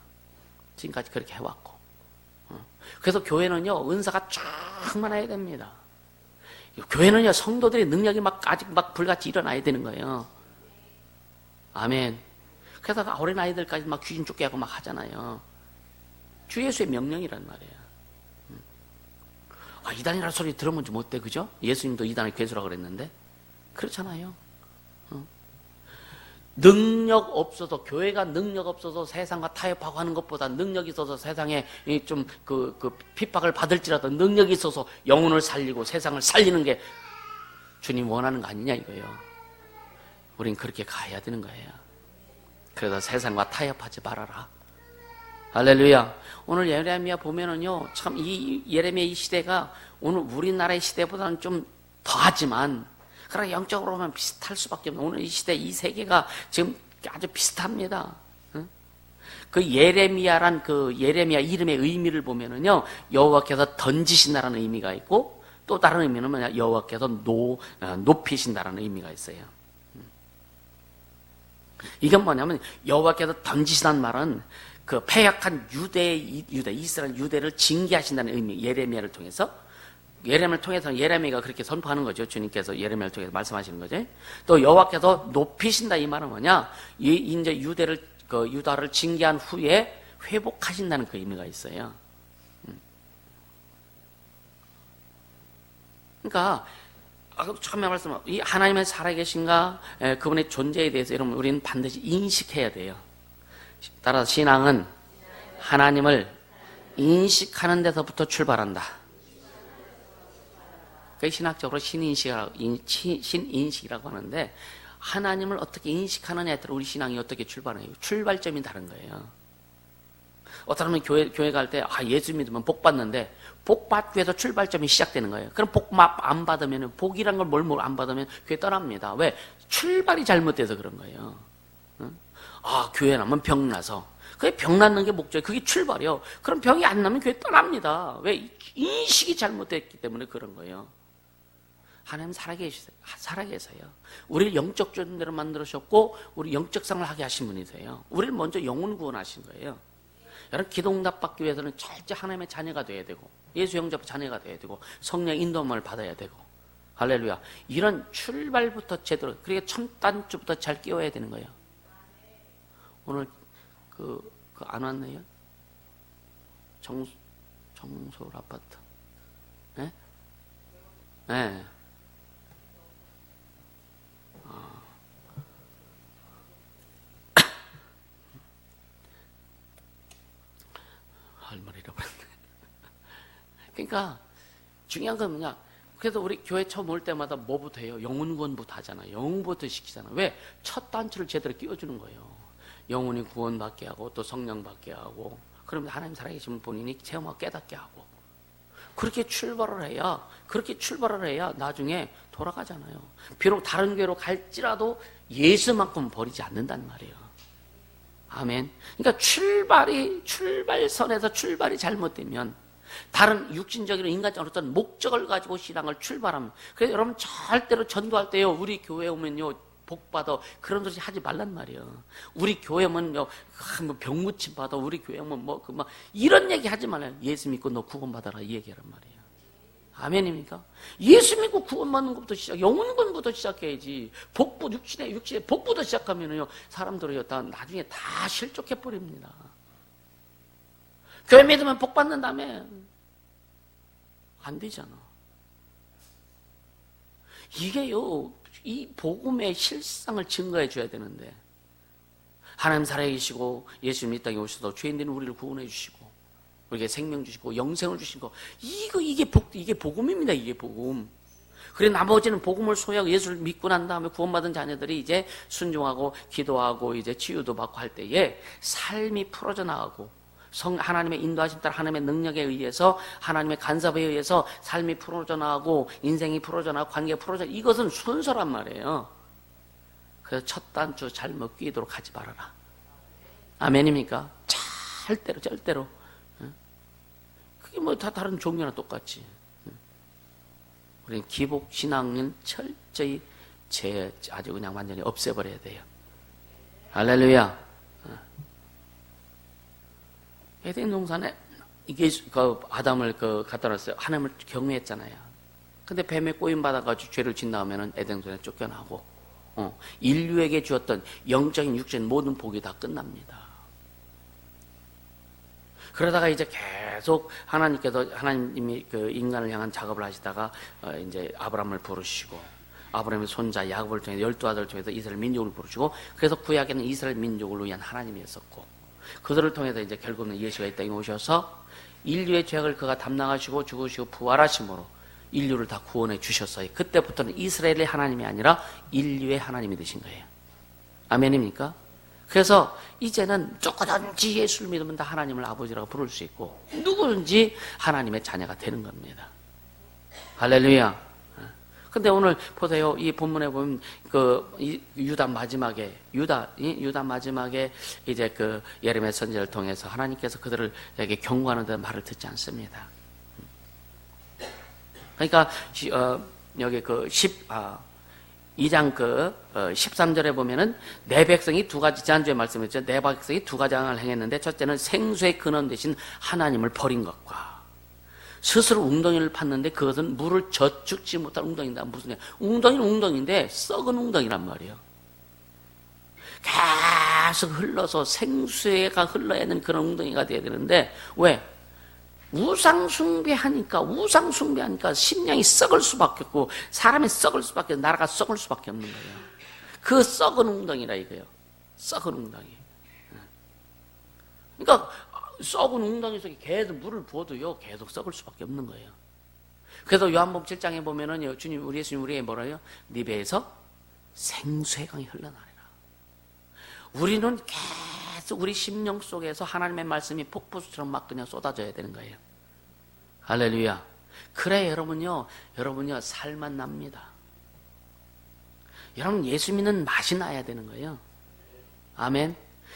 지금까지 그렇게 해왔고. 그래서 교회는요, 은사가 충만해야 됩니다. 교회는요, 성도들의 능력이 아직 불같이 일어나야 되는 거예요. 아멘. 그래서 어린 아이들까지 귀신 쫓게 하고 하잖아요. 주 예수의 명령이란 말이에요. 이단이라는 소리 들으면 좀 어때, 그죠? 예수님도 이단의 괴수라고 그랬는데. 그렇잖아요. 능력 없어서, 교회가 능력 없어서 세상과 타협하고 하는 것보다 능력이 있어서 세상에 좀 핍박을 받을지라도 능력이 있어서 영혼을 살리고 세상을 살리는 게 주님 원하는 거 아니냐 이거예요. 우린 그렇게 가야 되는 거예요. 그래서 세상과 타협하지 말아라. 할렐루야. 오늘 예레미야 보면은요, 참 이 예레미야 이 시대가 오늘 우리나라의 시대보다는 좀 더하지만, 그러나 영적으로 보면 비슷할 수밖에 없는, 오늘 이 시대, 이 세계가 지금 아주 비슷합니다. 그 예레미야란 예레미야 이름의 의미를 보면은요, 여호와께서 던지신다라는 의미가 있고, 또 다른 의미는 뭐냐, 여호와께서 높이신다라는 의미가 있어요. 이건 뭐냐면, 여호와께서 던지신다는 말은 패역한 이스라엘 유대를 징계하신다는 의미, 예레미야를 통해서. 예레미야를 통해서 예레미야가 그렇게 선포하는 거죠. 주님께서 예레미야를 통해서 말씀하시는 거죠. 또 여호와께서 높이신다 이 말은 뭐냐? 이제 유다를 징계한 후에 회복하신다는 그 의미가 있어요. 그러니까 처음에 말씀한 이 하나님의 살아계신가, 그분의 존재에 대해서 여러분 우리는 반드시 인식해야 돼요. 따라서 신앙은 하나님을 인식하는 데서부터 출발한다. 그게 신학적으로 신인식이라고 하는데, 하나님을 어떻게 인식하느냐에 따라 우리 신앙이 어떻게 출발해요. 출발점이 다른 거예요. 어떤 사람은 교회 갈 때 예수 믿으면 복 받는데, 복 받기 위해서 출발점이 시작되는 거예요. 그럼 복 안 받으면, 복이란 걸 뭘 안 받으면 교회 떠납니다. 왜? 출발이 잘못돼서 그런 거예요. 교회 나면 병 나서. 그게 병 낫는 게 목적이에요. 그게 출발이요. 그럼 병이 안 나면 교회 떠납니다. 왜? 인식이 잘못됐기 때문에 그런 거예요. 하나님 살아계세요. 우리를 영적 존재로 만들으셨고, 우리 영적 상을 하게 하신 분이세요. 우리를 먼저 영혼 구원하신 거예요. 여러분, 기도응답 받기 위해서는 철저히 하나님의 자녀가 돼야 되고, 예수 영접 자녀가 돼야 되고, 성령 인도함을 받아야 되고, 할렐루야. 이런 출발부터 제대로, 그러니까 첫 단추부터 잘 끼워야 되는 거예요. 오늘 안 왔네요? 정서울 아파트. 네? 네. 할 말 잃어버렸네. 그러니까 중요한 건 뭐냐? 그래서 우리 교회 처음 올 때마다 뭐부터 해요? 영혼 구원부터 하잖아요. 영혼부터 시키잖아. 왜? 첫 단추를 제대로 끼워주는 거예요. 영혼이 구원받게 하고 또 성령 받게 하고, 그러면 하나님 살아계시면 본인이 체험하고 깨닫게 하고, 그렇게 출발을 해야 나중에 돌아가잖아요. 비록 다른 교회로 갈지라도 예수만큼 버리지 않는단 말이에요. 아멘. 그러니까 출발선에서 출발이 잘못되면, 다른 육신적인 인간적인 어떤 목적을 가지고 신앙을 출발하면, 그래서 여러분 절대로 전도할 때요, 우리 교회 오면요 복 받아, 그런 소리 하지 말란 말이에요. 우리 교회 오면 병 고침 받아, 우리 교회 오면 이런 얘기 하지 말아요. 예수 믿고 너 구원 받아라 이 얘기하란 말이에요. 아멘입니까? 예수 믿고 구원받는 것부터 영혼 구원부터 시작해야지. 육신의 복부터 시작하면요, 사람들이요 다 나중에 다 실족해 버립니다. 교회 믿으면 복 받는다며. 안 되잖아. 이게요, 이 복음의 실상을 증거해 줘야 되는데, 하나님 살아계시고 예수님 이 땅에 오셔서 죄인된 우리를 구원해 주시고 우리에게 생명 주시고 영생을 주시고, 이게 복음입니다. 이게 복음. 그래, 나머지는 복음을 소유하고 예수를 믿고 난 다음에 구원받은 자녀들이 이제 순종하고 기도하고 이제 치유도 받고 할 때에 삶이 풀어져 나가고, 하나님의 인도하심 따라 하나님의 능력에 의해서, 하나님의 간섭에 의해서 삶이 풀어져 나가고 인생이 풀어져 나가고 관계가 풀어져, 이것은 순서란 말이에요. 그래서 첫 단추 잘못 끼도록 하지 말아라. 아멘입니까? 절대로. 그게 뭐 다 다른 종교나 똑같지. 우리는 기복 신앙은 철저히 아주 그냥 완전히 없애버려야 돼요. 할렐루야. 에덴 동산에 이게 아담을 갖다 놨어요. 하나님을 경외했잖아요. 근데 뱀에 꼬임 받아가지고 죄를 진 다음에는 에덴 동산에 쫓겨나고, 인류에게 주었던 영적인 육적인 모든 복이 다 끝납니다. 그러다가 이제 계속 하나님이 그 인간을 향한 작업을 하시다가 이제 아브라함을 부르시고, 아브라함의 손자 야곱을 통해 12아들을 통해서 이스라엘 민족을 부르시고, 그래서 구약에는 이스라엘 민족을 위한 하나님이었었고, 그들을 통해서 이제 결국은 예수가 이 땅에 오셔서 인류의 죄악을 그가 담당하시고 죽으시고 부활하심으로 인류를 다 구원해 주셨어요. 그때부터는 이스라엘의 하나님이 아니라 인류의 하나님이 되신 거예요. 아멘입니까? 그래서 이제는 누구든지 예수를 믿으면 다 하나님을 아버지라고 부를 수 있고, 누구든지 하나님의 자녀가 되는 겁니다. 할렐루야. 근데 오늘 보세요. 이 본문에 보면 유다 마지막에 이제 그 예레미야 선지자를 통해서 하나님께서 그들에게 경고하는 데 말을 듣지 않습니다. 그러니까 여기 2장 13절에 보면은 내 백성이 두 가지, 지난주에 말씀했죠. 내 백성이 두 가장을 행했는데, 첫째는 생수의 근원 대신 하나님을 버린 것과, 스스로 웅덩이를 팠는데 그것은 물을 젖죽지 못한 웅덩이다. 무슨 웅덩이는 웅덩이인데 썩은 웅덩이란 말이에요. 계속 흘러서 생수가 흘러야 하는 그런 웅덩이가 돼야 되는데, 왜? 우상숭배하니까 심령이 썩을 수밖에 없고, 사람이 썩을 수밖에 없고, 나라가 썩을 수밖에 없는 거예요. 그 썩은 웅덩이라 이거예요. 썩은 웅덩이. 그러니까 썩은 웅덩이 속에 계속 물을 부어도요, 계속 썩을 수밖에 없는 거예요. 그래서 요한복음 7장에 보면은 우리 예수님 우리에게 뭐라 해요? 네 배에서 생수의 강이 흘러나리라. 우리는 계속 우리 심령 속에서 하나님의 말씀이 폭포수처럼 막 그냥 쏟아져야 되는 거예요. 할렐루야. 그래 여러분요 살만 납니다. 여러분 예수 믿는 맛이 나야 되는 거예요. 아멘.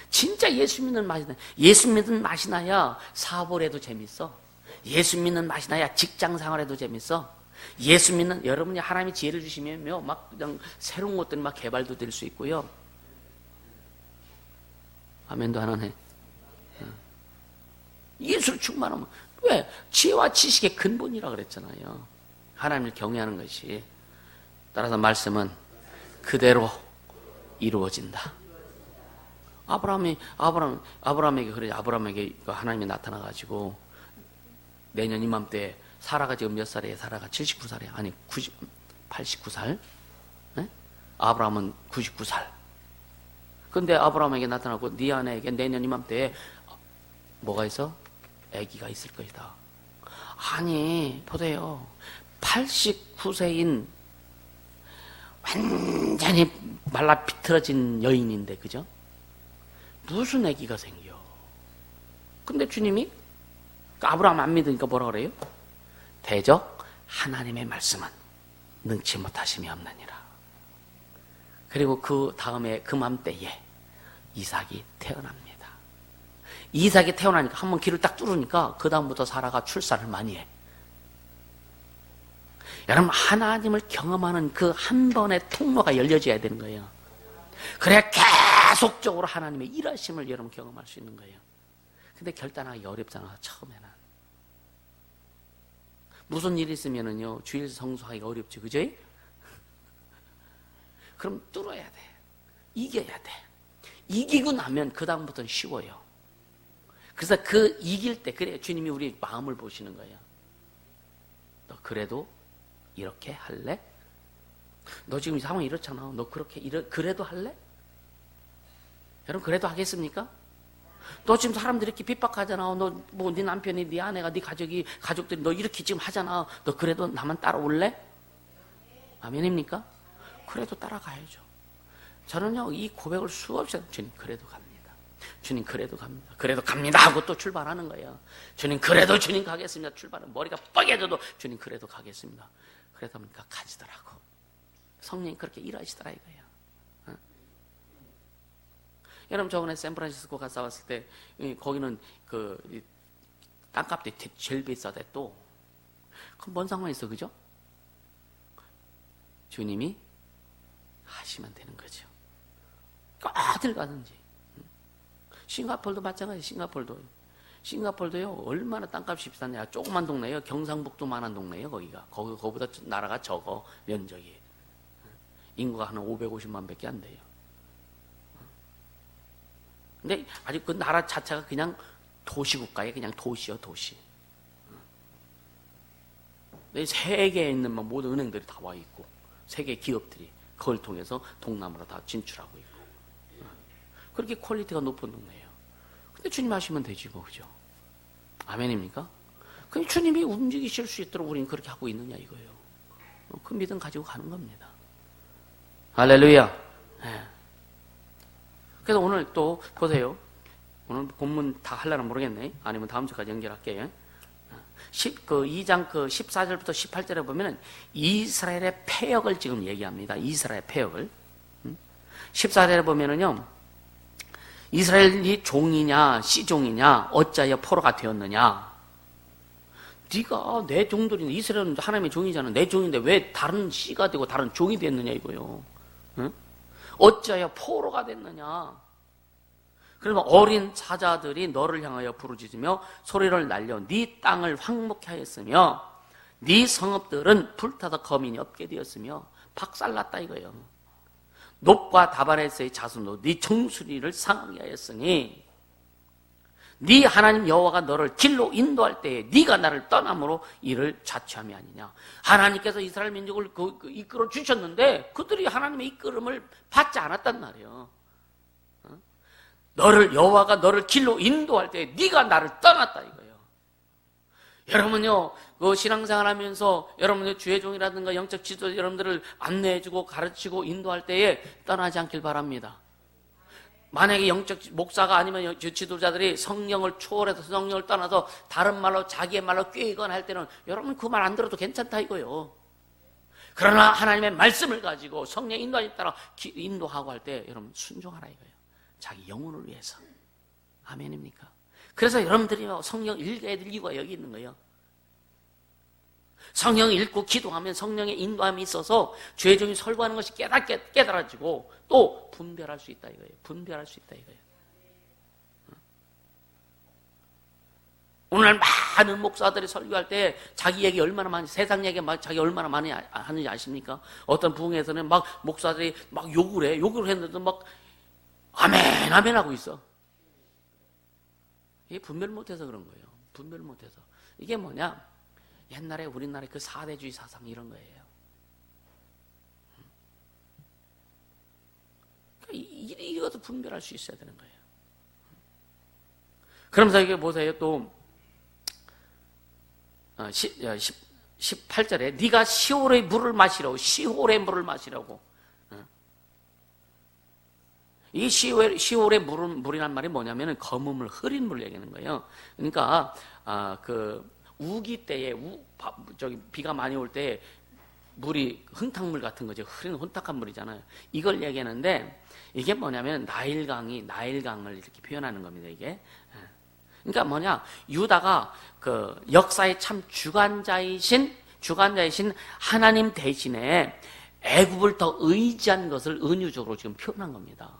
진짜 예수 믿는 맛이 나야. 예수 믿는 맛이 나야 사업을 해도 재밌어. 예수 믿는 맛이 나야 직장 생활해도 재밌어. 예수 믿는, 여러분이 하나님이 지혜를 주시면요 막 그냥 새로운 것들이 막 개발도 될 수 있고요. 아멘도 하나네. 예수를 충만하면, 왜? 지혜와 지식의 근본이라 그랬잖아요. 하나님을 경외하는 것이. 따라서 말씀은 그대로 이루어진다. 아브라함에게 그래. 아브라함에게 하나님이 나타나가지고 내년 이맘때 사라가 지금 몇 살이에요? 사라가 79살이에요. 아니 89살? 네? 아브라함은 99살. 근데 아브라함에게 나타나고 네 아내에게 내년 이맘때에 뭐가 있어? 아기가 있을 것이다. 아니 보세요. 89세인 완전히 말라 비틀어진 여인인데, 그죠? 무슨 아기가 생겨? 근데 주님이 아브라함 안 믿으니까 뭐라 그래요? 대적 하나님의 말씀은 능치 못하심이 없느니라. 그리고 그 다음에 그맘때에 이삭이 태어납니다. 이삭이 태어나니까 한번 길을 딱 뚫으니까 그 다음부터 사라가 출산을 많이 해. 여러분 하나님을 경험하는 그 한 번의 통로가 열려져야 되는 거예요. 그래야 계속적으로 하나님의 일하심을 여러분 경험할 수 있는 거예요. 근데 결단하기 어렵잖아. 처음에는 무슨 일이 있으면은요 주일 성수하기가 어렵지, 그죠? 그럼 뚫어야 돼. 이겨야 돼. 이기고 나면 그 다음부터는 쉬워요. 그래서 그 이길 때, 그래 주님이 우리 마음을 보시는 거예요. 너 그래도 이렇게 할래? 너 지금 이 상황이 이렇잖아. 너 그래도 할래? 여러분, 그래도 하겠습니까? 너 지금 사람들이 이렇게 핍박하잖아. 너 뭐 네 남편이, 네 아내가, 네 가족들이 너 이렇게 지금 하잖아. 너 그래도 나만 따라올래? 아멘입니까? 그래도 따라가야죠. 저는요, 이 고백을 수없이 주님 그래도 갑니다. 주님 그래도 갑니다. 그래도 갑니다 하고 또 출발하는 거예요. 주님 그래도 주님 가겠습니다. 출발은 머리가 뻐개져도 주님 그래도 가겠습니다. 그러다 보니까 가지더라고. 성령이 그렇게 일하시더라 이거예요. 여러분, 저번에 샌프란시스코 갔다 왔을 때 거기는 그 땅값이 제일 비싸대 또. 그럼 뭔 상황이 있어, 그죠? 주님이 하시면 되는 거죠. 어딜 가든지. 싱가포르도 마찬가지. 싱가포르도요 얼마나 땅값이 비싸냐. 조그만 동네예요. 경상북도만한 동네예요. 거기보다 나라가 적어, 면적이. 인구가 한 550만 밖에 안 돼요. 근데 아직 그 나라 자체가 그냥 도시국가에 그냥 도시요, 도시. 세계에 있는 모든 은행들이 다 와 있고, 세계 기업들이 그걸 통해서 동남아로 다 진출하고 있고. 그렇게 퀄리티가 높은 동네예요. 근데 주님 하시면 되지 뭐, 그죠? 아멘입니까? 그럼 주님이 움직이실 수 있도록 우리는 그렇게 하고 있느냐 이거예요. 그 믿음 가지고 가는 겁니다. 할렐루야. 네. 그래서 오늘 또 보세요. 오늘 본문 다 하려나 모르겠네. 아니면 다음 주까지 연결할게요. 2장 14절부터 18절에 보면은 이스라엘의 패역을 지금 얘기합니다. 이스라엘의 패역을. 14절에 보면은요, 이스라엘이 종이냐 씨종이냐 어찌하여 포로가 되었느냐. 네가 내 종들인데, 이스라엘은 하나님의 종이잖아. 내 종인데 왜 다른 씨가 되고 다른 종이 됐느냐 이거요. 응? 어찌하여 포로가 됐느냐. 그러면 어린 사자들이 너를 향하여 부르짖으며 소리를 날려 네 땅을 황목케 하였으며 네 성읍들은 불타서 거민이 없게 되었으며 박살났다 이거예요. 놋과 다바네스의 자손도 네 정수리를 상하게 하였으니 네 하나님 여호와가 너를 길로 인도할 때에 네가 나를 떠남으로 이를 자취함이 아니냐. 하나님께서 이스라엘 민족을 이끌어 주셨는데 그들이 하나님의 이끌음을 받지 않았단 말이에요. 여호와가 너를 길로 인도할 때에 네가 나를 떠났다 이거예요. 여러분요, 그 신앙생활 하면서 여러분의 주의 종이라든가 영적 지도 여러분들을 안내해주고 가르치고 인도할 때에 떠나지 않길 바랍니다. 만약에 영적 목사가 아니면 지도자들이 성령을 초월해서 성령을 떠나서 다른 말로 자기의 말로 꾀이거나 할 때는 여러분 그 말 안 들어도 괜찮다 이거예요. 그러나 하나님의 말씀을 가지고 성령 인도에 따라 인도하고 할 때 여러분 순종하라 이거예요. 자기 영혼을 위해서. 아멘입니까? 그래서 여러분들이 성령 읽어야 될 이유가 여기 있는 거예요. 성령 읽고 기도하면 성령의 인도함이 있어서 죄 중에 설거하는 것이 깨달아지고 또 분별할 수 있다 이거예요. 분별할 수 있다 이거예요. 오늘 많은 목사들이 설교할 때 자기 얘기 얼마나 많이, 세상 얘기 자기 얼마나 많이 하는지 아십니까? 어떤 부흥에서는 막 목사들이 막 욕을 했는데 막 아멘 아멘 하고 있어. 이게 분별 못해서 그런 거예요. 분별 못해서. 이게 뭐냐? 옛날에 우리나라의 그 사대주의 사상 이런 거예요. 이것도 분별할 수 있어야 되는 거예요. 그러면서 이게 보세요. 또 18절에 네가 시올의 물을 마시라고. 시올의 물을 마시라고. 이 시올의 물이란 말이 뭐냐면 검음을 흐린 물 얘기하는 거예요. 그러니까 그 우기 때에 비가 많이 올 때 물이 흥탕물 같은 거죠. 흐린 혼탁한 물이잖아요. 이걸 얘기하는데 이게 뭐냐면 나일강을 이렇게 표현하는 겁니다. 이게. 그러니까 뭐냐, 유다가 그 역사의 참 주관자이신 하나님 대신에 애굽을 더 의지한 것을 은유적으로 지금 표현한 겁니다.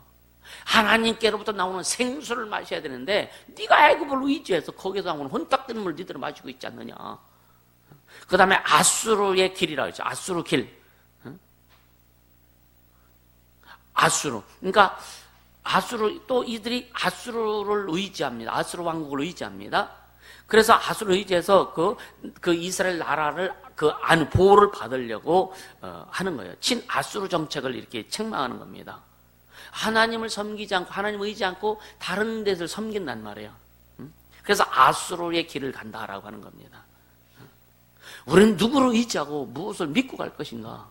하나님께로부터 나오는 생수를 마셔야 되는데 네가 애굽을 의지해서 거기서 나오는 혼탁된 물 니들은 마시고 있지 않느냐. 그 다음에 아수르의 길이라고 했죠. 아수르 길. 아수르. 그러니까 또 이들이 아수르를 의지합니다. 아수르 왕국을 의지합니다. 그래서 아수를 의지해서 그 이스라엘 나라를 보호를 받으려고 하는 거예요. 친아수르 정책을 이렇게 책망하는 겁니다. 하나님을 섬기지 않고 하나님을 의지 않고 다른 데를 섬긴단 말이에요. 그래서 아수르의 길을 간다라고 하는 겁니다. 우리는 누구를 의지하고 무엇을 믿고 갈 것인가?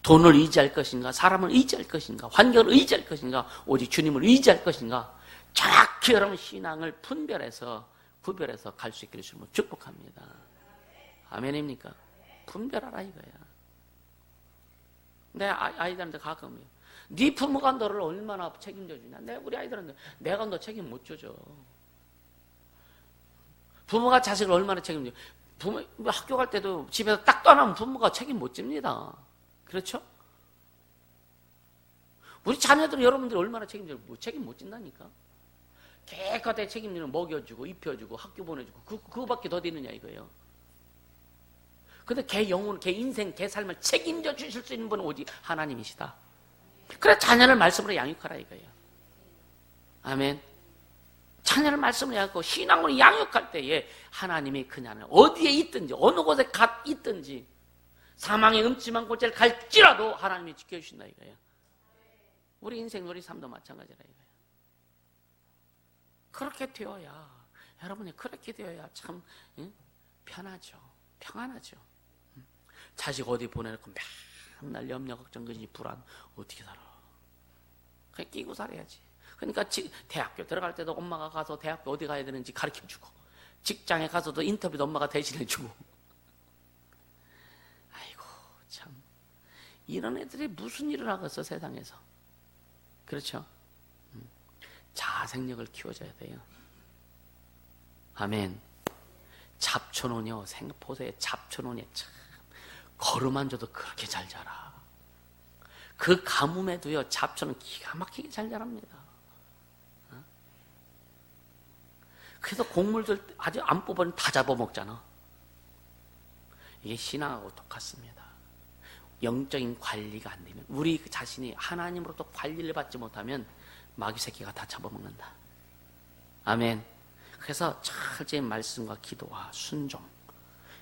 돈을 의지할 것인가? 사람을 의지할 것인가? 환경을 의지할 것인가? 오직 주님을 의지할 것인가? 정확히 여러분 신앙을 구별해서 갈 수 있기를 주님으로 축복합니다. 아멘입니까? 분별하라 이거야. 내 아이들한테 가끔 네 부모가 너를 얼마나 책임져 주냐. 우리 아이들한테 내가 너 책임 못 져줘. 부모가 자식을 얼마나 책임져. 학교 갈 때도 집에서 딱 떠나면 부모가 책임 못 집니다. 그렇죠? 우리 자녀들은 여러분들이 얼마나 책임져. 책임 못 진다니까. 깨끗하게 책임지는 먹여주고 입혀주고 학교 보내주고 그거밖에 더 되느냐 이거예요. 근데 걔 영혼, 걔 인생, 걔 삶을 책임져 주실 수 있는 분은 오직 하나님이시다. 그래 자녀를 말씀으로 양육하라 이거예요. 아멘. 자녀를 말씀으로 양육하고 신앙으로 양육할 때에 하나님이 그녀는 어디에 있든지 어느 곳에 가 있든지 사망의 음침한 곳에 갈지라도 하나님이 지켜주신다 이거예요. 우리 인생 우리 삶도 마찬가지라 이거예요. 그렇게 되어야 여러분이 그렇게 되어야 참 편하죠. 평안하죠. 자식 어디 보내놓고 맨날 염려 걱정 근심 불안 어떻게 살아. 그냥 끼고 살아야지. 그러니까 대학교 들어갈 때도 엄마가 가서 대학교 어디 가야 되는지 가르쳐주고 직장에 가서도 인터뷰도 엄마가 대신해주고. 아이고 참 이런 애들이 무슨 일을 하겠어 세상에서. 그렇죠? 자생력을 키워줘야 돼요. 아멘. 잡초는요, 생포도에 잡초는요, 참, 거름만 줘도 그렇게 잘 자라. 그 가뭄에도요, 잡초는 기가 막히게 잘 자랍니다. 그래서 곡물들 아주 안 뽑으면 다 잡아먹잖아. 이게 신앙하고 똑같습니다. 영적인 관리가 안 되면, 우리 자신이 하나님으로부터 관리를 받지 못하면 마귀 새끼가 다 잡아먹는다. 아멘. 그래서 철저히 말씀과 기도와 순종,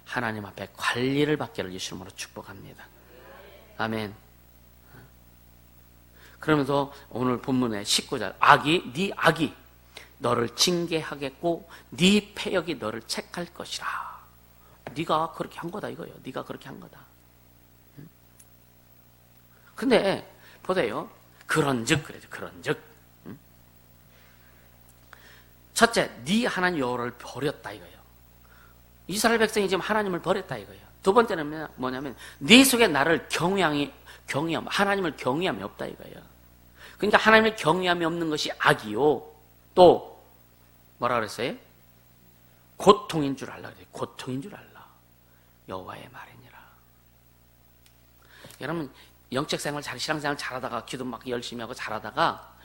하나님 앞에 관리를 받기를 예수님으로 축복합니다. 아멘. 그러면서 오늘 본문의 19절 네 악이 너를 징계하겠고 네 패역이 너를 책할 것이라. 네가 그렇게 한 거다 이거예요. 네가 그렇게 한 거다. 근데 보세요. 그런즉 그래죠. 그런즉 첫째, 네 하나님 여호와를 버렸다 이거예요. 이스라엘 백성이 지금 하나님을 버렸다 이거예요. 두 번째는 뭐냐면 네 속에 나를 하나님을 경외함이 없다 이거예요. 그러니까 하나님을 경외함이 없는 것이 악이요. 또 뭐라 그랬어요? 고통인 줄 알라 그래요. 고통인 줄 알라. 여호와의 말이니라. 여러분 영적 생활 신앙생활 잘하다가 기도 막 열심히 하고 잘하다가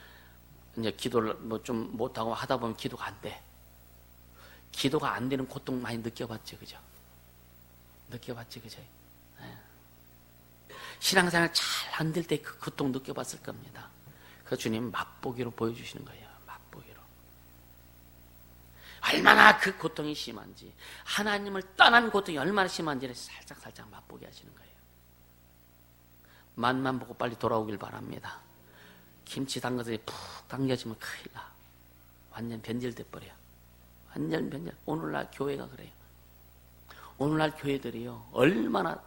이제 기도를 뭐 좀 못하고 하다 보면 기도가 안 돼. 기도가 안 되는 고통 많이 느껴봤죠, 그죠? 느껴봤죠, 그죠? 네. 신앙생활 잘 안 될 때 그 고통 느껴봤을 겁니다. 그 주님 맛보기로 보여주시는 거예요. 맛보기로. 얼마나 그 고통이 심한지, 하나님을 떠난 고통이 얼마나 심한지를 살짝 맛보게 하시는 거예요. 맛만 보고 빨리 돌아오길 바랍니다. 김치 담가서 푹 당겨지면 큰일 나. 완전 변질돼 버려. 완전 변질. 오늘날 교회가 그래요. 오늘날 교회들이요 얼마나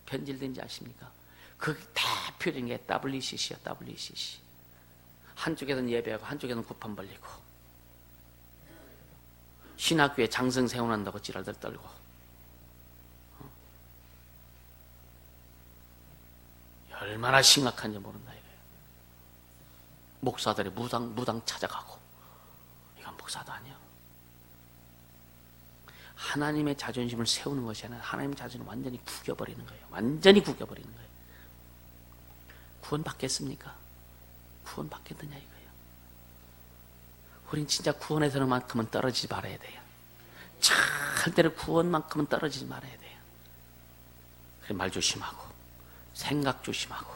변질된지 아십니까? 그 대표적인 게 WCC야. WCC. 한쪽에서는 예배하고 한쪽에서는 구판 벌리고 신학교에 장성 세워난다고 지랄들 떨고 얼마나 심각한지 모른다 이거예요. 목사들이 무당 찾아가고 이건 목사도 아니야. 하나님의 자존심을 세우는 것이 아니라 하나님의 자존심을 완전히 구겨버리는 거예요. 완전히 구겨버리는 거예요. 구원 받겠습니까? 구원 받겠느냐 이거예요. 우린 진짜 구원에서만큼은 떨어지지 말아야 돼요. 절대로 구원만큼은 떨어지지 말아야 돼요. 그래 말 조심하고 생각 조심하고.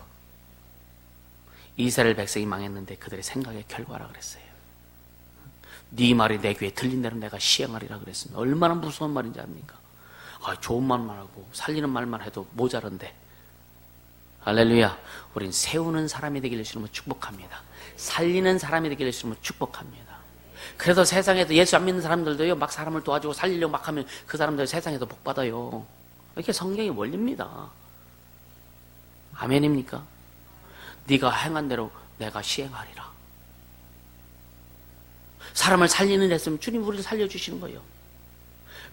이스라엘 백성이 망했는데 그들의 생각의 결과라 그랬어요. 네 말이 내 귀에 들린 대로 내가 시행하리라 그랬습니다. 얼마나 무서운 말인지 압니까? 좋은 말만 하고 살리는 말만 해도 모자란데. 할렐루야. 우린 세우는 사람이 되기를 주님으로 축복합니다. 살리는 사람이 되기를 주님으로 축복합니다. 그래서 세상에도 예수 안 믿는 사람들도요, 막 사람을 도와주고 살리려고 막 하면 그 사람들 세상에도 복 받아요. 이렇게 성경의 원리입니다. 아멘입니까? 네가 행한 대로 내가 시행하리라. 사람을 살리는 데 있으면 주님 우리를 살려주시는 거예요.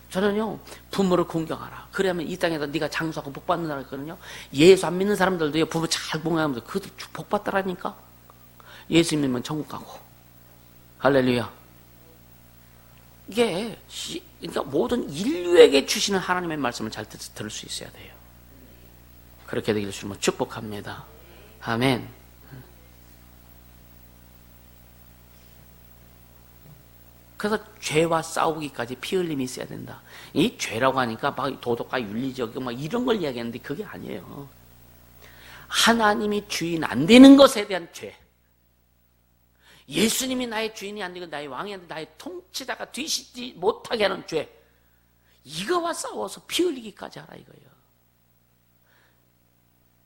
저는요, 부모를 공경하라. 그러면 이 땅에서 네가 장수하고 복 받는다고 했거든요. 예수 안 믿는 사람들도요, 부모 잘 공경하면서 그들 복 받더라니까. 예수 믿으면 천국 가고. 할렐루야. 이게 그러니까 모든 인류에게 주시는 하나님의 말씀을 잘 들을 수 있어야 돼요. 그렇게 되기를 주님은 축복합니다. 아멘. 그래서 죄와 싸우기까지 피 흘림이 있어야 된다. 이 죄라고 하니까 막 도덕과 윤리적 막 이런 걸 이야기하는데 그게 아니에요. 하나님이 주인 안 되는 것에 대한 죄. 예수님이 나의 주인이 안 되고 나의 왕이 안 되고 나의 통치자가 되시지 못하게 하는 죄. 이거와 싸워서 피 흘리기까지 하라 이거예요.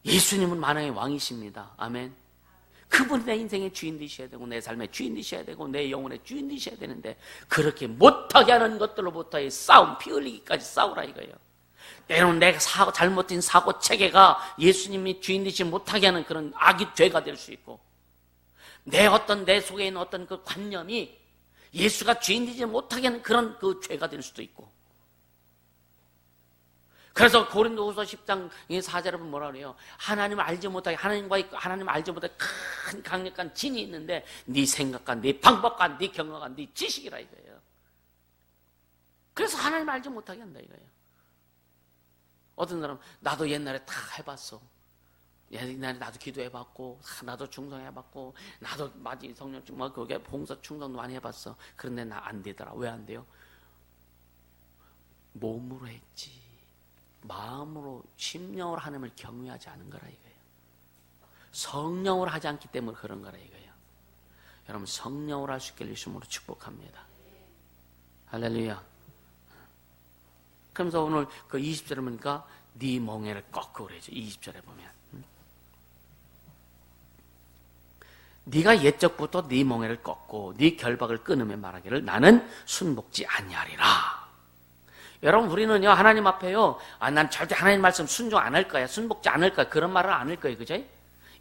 예수님은 만왕의 왕이십니다. 아멘. 그분이 내 인생의 주인 되셔야 되고 내 삶의 주인 되셔야 되고 내 영혼의 주인 되셔야 되는데 그렇게 못하게 하는 것들로부터의 싸움, 피 흘리기까지 싸우라 이거예요. 때로는 내가 잘못된 사고 체계가 예수님이 주인 되지 못하게 하는 그런 악의 죄가 될 수 있고 내 속에 있는 어떤 그 관념이 예수가 주인 되지 못하게 하는 그런 그 죄가 될 수도 있고. 그래서 고린도후서 10장 4절에 보면 뭐라 그래요? 하나님을 알지 못하게 하나님을 알지 못하게 큰 강력한 진이 있는데 네 생각과 네 방법과 네 경험과 네 지식이라 이거예요. 그래서 하나님을 알지 못하게 한다 이거예요. 어떤 사람은 나도 옛날에 다 해봤어. 옛날에 나도 기도해봤고 나도 충성해봤고 나도 맞이 성령 뭐 그게 봉사 충성도 많이 해봤어. 그런데 나 안 되더라. 왜 안 돼요? 몸으로 했지. 마음으로 심령으로 하나님을 경외하지 않은 거라 이거예요. 성령으로 하지 않기 때문에 그런 거라 이거예요. 여러분 성령으로 할 수 있게 예수님으로 축복합니다. 할렐루야. 그러면서 오늘 그 20절에 보니까 네 멍에를 꺾고 그러죠. 20절에 보면 네가 옛적부터 네 멍에를 꺾고 네 결박을 끊으며 말하기를 나는 순복지 아니하리라. 여러분 우리는요 하나님 앞에요 난 절대 하나님 말씀 순종 안 할 거야 순복지 않을 거야 그런 말을 안 할 거예요. 그죠?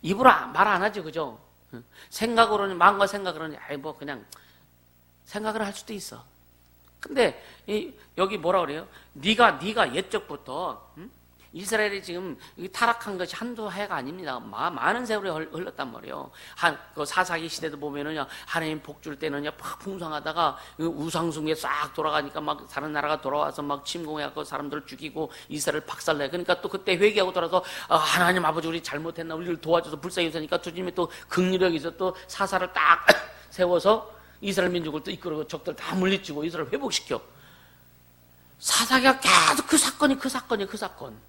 입으로 말 안 하죠. 그죠? 생각으로는 마음과 생각으로는 뭐 그냥 생각을 할 수도 있어. 근데 여기 뭐라 그래요? 네가 옛적부터 이스라엘이 지금 타락한 것이 한두 해가 아닙니다. 많은 세월이 흘렀단 말이에요. 그 사사기 시대도 보면은요, 하나님 복 줄 때는요, 막 풍성하다가 우상숭에 싹 돌아가니까 막 다른 나라가 돌아와서 막 침공해갖고 사람들을 죽이고 이스라엘 박살내. 그러니까 또 그때 회개하고 돌아서 하나님 아버지 우리 잘못했나 우리를 도와줘서 불쌍히 여기니까 주님이 또 긍휼하게서 또 사사를 딱 세워서 이스라엘 민족을 또 이끌고 적들 다 물리치고 이스라엘 회복시켜. 사사기가 계속 그 사건.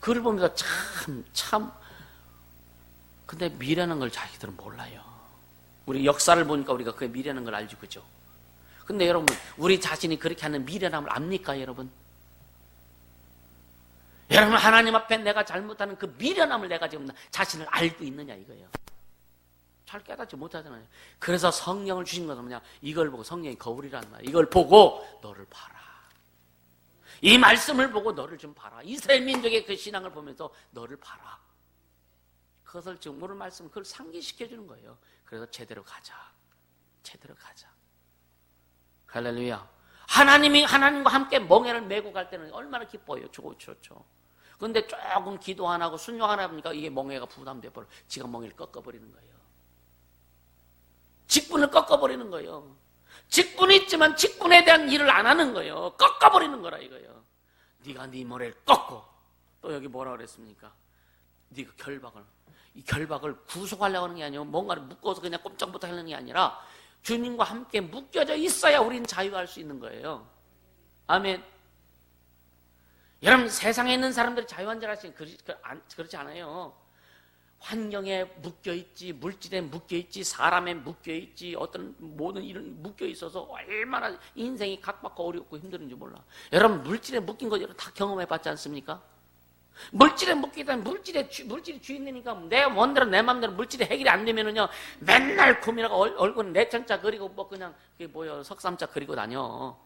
그걸 보면서 참. 근데 미래라는 걸 자기들은 몰라요. 우리 역사를 보니까 우리가 그게 미래라는 걸 알죠, 그죠? 근데 여러분, 우리 자신이 그렇게 하는 미래남을 압니까, 여러분? 여러분, 하나님 앞에 내가 잘못하는 그 미래남을 내가 지금 자신을 알고 있느냐, 이거예요. 잘 깨닫지 못하잖아요. 그래서 성령을 주신 것은 뭐냐? 이걸 보고 성령이 거울이란 말이야. 이걸 보고 너를 봐라. 이 말씀을 보고 너를 좀 봐라. 이스라엘 민족의 그 신앙을 보면서 너를 봐라. 그것을 지금 오늘 말씀 그걸 상기시켜 주는 거예요. 그래서 제대로 가자. 할렐루야. 하나님과 함께 멍에를 메고 갈 때는 얼마나 기뻐요. 좋죠. 그런데 조금 기도 안 하고 순종 안 하니까 이게 멍에가 부담돼 버려. 지가 멍에를 꺾어버리는 거예요. 직분을 꺾어버리는 거예요. 직분이 있지만 직분에 대한 일을 안 하는 거예요. 꺾어버리는 거라 이거예요. 네가 네 머리를 꺾고 또 여기 뭐라 그랬습니까? 네가 이 결박을 구속하려고 하는 게 아니고 뭔가를 묶어서 그냥 꼼짝부터 하는 게 아니라 주님과 함께 묶여져 있어야 우리는 자유할 수 있는 거예요. 아멘. 여러분 세상에 있는 사람들이 자유한 줄 아시는 그렇지 않아요. 환경에 묶여있지, 물질에 묶여있지, 사람에 묶여있지, 어떤 모든 일은 묶여있어서 얼마나 인생이 각박하고 어렵고 힘든지 몰라. 여러분, 물질에 묶인 거 여러분 다 경험해봤지 않습니까? 물질에 묶이다 물질이 주인되니까 내 원대로 내 맘대로 물질이 해결이 안 되면은요, 맨날 고민하고 얼굴 내천자 그리고 뭐 그냥 그게 뭐야 석삼자 그리고 다녀.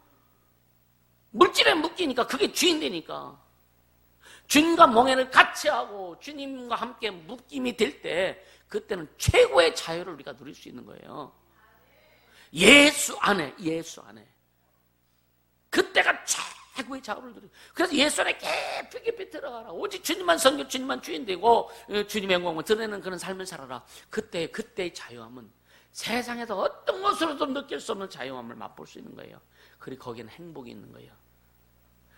물질에 묶이니까 그게 주인되니까. 주님과 몽행을 같이 하고 주님과 함께 묶임이 될 때 그때는 최고의 자유를 우리가 누릴 수 있는 거예요. 예수 안에 그때가 최고의 자유를 누리고, 그래서 예수 안에 깊이 들어가라. 오직 주님만 섬겨 주님만 주인 되고 주님의 영광을 드러내는 그런 삶을 살아라. 그때의 자유함은 세상에서 어떤 것으로도 느낄 수 없는 자유함을 맛볼 수 있는 거예요. 그리고 거기에는 행복이 있는 거예요.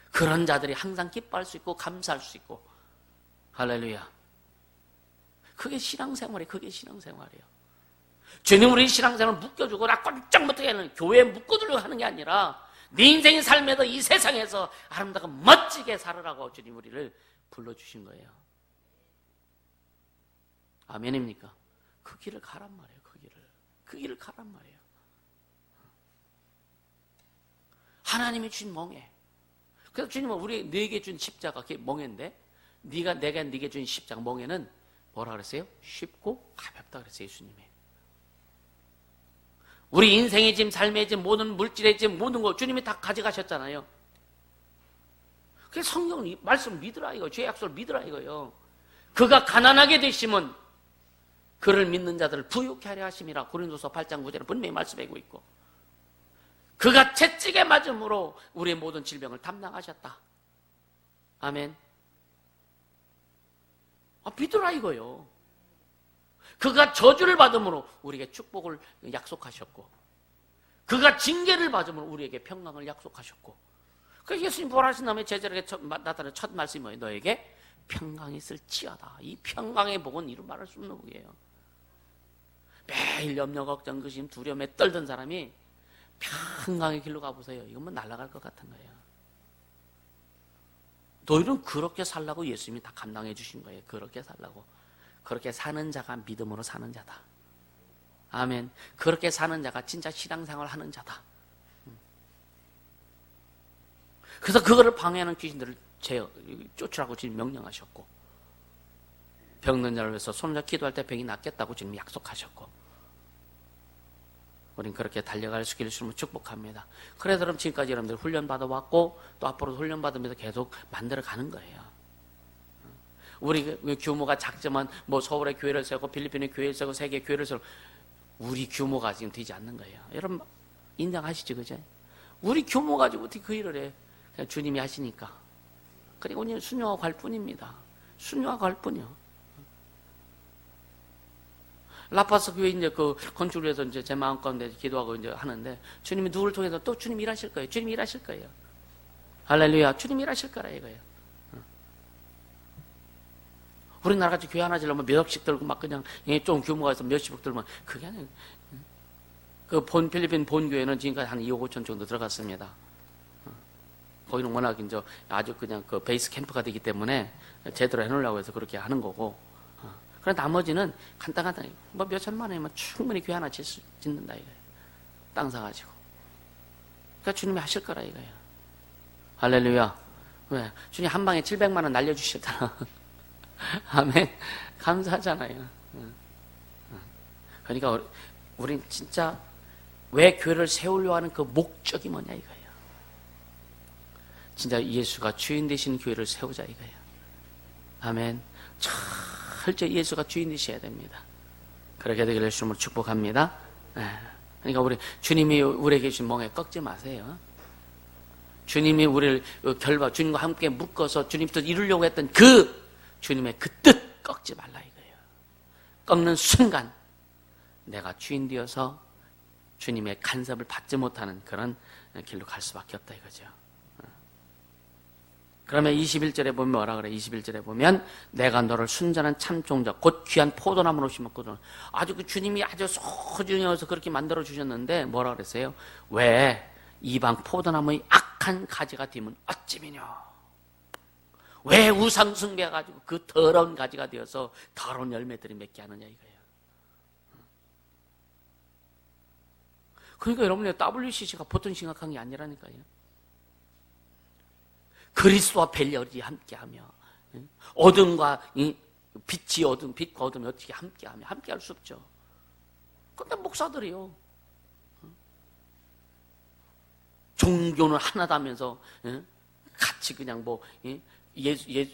그런 자들이 항상 기뻐할 수 있고 감사할 수 있고. 할렐루야. 그게 신앙생활이에요. 주님 우리 신앙생활을 묶여주고 나 꼼짝 못하게 하는, 교회에 묶어두려고 하는 게 아니라 네 인생의 삶에서 이 세상에서 아름다고 멋지게 살으라고 주님 우리를 불러주신 거예요. 아멘입니까? 그 길을 가란 말이에요. 그 길을 가란 말이에요. 하나님이 주신 멍에, 그래서 주님은 네게 준 십자가, 그게 멍에인데, 내가 네게 준 십자가 멍에는 뭐라 그랬어요? 쉽고 가볍다 그랬어요, 예수님이. 우리 인생의 짐, 삶의 짐, 모든 물질의 짐, 모든 거 주님이 다 가져가셨잖아요. 그래서 성경 말씀 믿으라 이거, 죄 약속을 믿으라 이거요. 그가 가난하게 되심은 그를 믿는 자들을 부유케 하려 하심이라 고린도서 8장 9절에 분명히 말씀하고 있고, 그가 채찍에 맞음으로 우리의 모든 질병을 담당하셨다. 아멘. 믿으라 이거요. 그가 저주를 받음으로 우리에게 축복을 약속하셨고, 그가 징계를 받음으로 우리에게 평강을 약속하셨고, 그래서 예수님 부활하신 다음에 제자에게 나타난 첫 말씀이 뭐예요? 너에게 평강이 있을지어다. 이 평강의 복은 이루 말할 수 없는 복이에요. 매일 염려, 걱정, 근심, 두려움에 떨던 사람이 평강의 길로 가보세요. 이건 뭐 날아갈 것 같은 거예요. 너희는 그렇게 살라고 예수님이 다 감당해 주신 거예요. 그렇게 살라고. 그렇게 사는 자가 믿음으로 사는 자다. 아멘. 그렇게 사는 자가 진짜 신앙생활 하는 자다. 그래서 그거를 방해하는 귀신들을 쫓으라고 지금 명령하셨고, 병든 자를 위해서 손자 기도할 때 병이 낫겠다고 지금 약속하셨고, 우린 그렇게 달려갈 수 있기를 주님을 축복합니다. 그래서 여러분 지금까지 여러분들 훈련 받아왔고 또 앞으로 훈련 받으면서 계속 만들어 가는 거예요. 우리 규모가 작지만 뭐 서울에 교회를 세우고 필리핀에 교회를 세우고 세계 교회를 세우고, 우리 규모가 지금 되지 않는 거예요. 여러분 인정하시죠, 그죠? 우리 규모 가지고 어떻게 그 일을 해? 그냥 주님이 하시니까. 그리고 그냥 순종하고 갈 뿐입니다. 순종하고 갈 뿐이요. 라파스 교회 이제 그 건축을 위해서 이제 제 마음 가운데 기도하고 이제 하는데, 주님이 누구를 통해서 또 주님 일하실 거예요. 주님 일하실 거예요. 할렐루야. 주님 일하실 거라 이거예요. 우리나라 같이 교회 하나 지려면 몇 억씩 들고 막 그냥 좀 규모가 있어 몇십억 들면 그게 아니에요. 그 필리핀 본교회는 지금까지 한 2억 5천 정도 들어갔습니다. 거기는 워낙 이제 아주 그냥 그 베이스 캠프가 되기 때문에 제대로 해놓으려고 해서 그렇게 하는 거고, 그럼 나머지는 간단하게 뭐 몇 천만 원이면 충분히 교회 하나 짓는다 이거예요. 땅 사가지고. 그러니까 주님이 하실 거라 이거예요. 할렐루야. 왜? 주님 한 방에 700만 원 날려주셨잖아. 아멘. 감사하잖아요. 그러니까 우린 진짜 왜 교회를 세우려 하는 그 목적이 뭐냐 이거예요. 진짜 예수가 주인 되신 교회를 세우자 이거예요. 아멘. 철저히 예수가 주인 되셔야 됩니다. 그렇게 되기를 주님을 축복합니다. 그러니까 주님이 우리에게 주신 멍에 꺾지 마세요. 주님이 우리를 주님과 함께 묶어서 주님 뜻 이루려고 했던 그 주님의 그 뜻 꺾지 말라 이거예요. 꺾는 순간 내가 주인 되어서 주님의 간섭을 받지 못하는 그런 길로 갈 수밖에 없다 이거죠. 그러면 21절에 보면 뭐라 그래? 21절에 보면 내가 너를 순전한 참 종자 곧 귀한 포도나무로 심었거든. 아주 그 주님이 아주 소중히 여서 그렇게 만들어 주셨는데 뭐라 그랬어요? 왜 이방 포도나무의 악한 가지가 되면 어찌미뇨? 왜 우상 숭배해가지고 그 더러운 가지가 되어서 더러운 열매들이 맺게 하느냐 이거예요. 그러니까 여러분의 WCC가 보통 심각한 게 아니라니까요. 그리스도와 벨열이 함께하며 어둠과 빛이 어둠, 빛과 어둠이 어떻게 함께하며 함께할 수 없죠. 그런데 목사들이요, 종교는 하나다면서 같이 그냥 뭐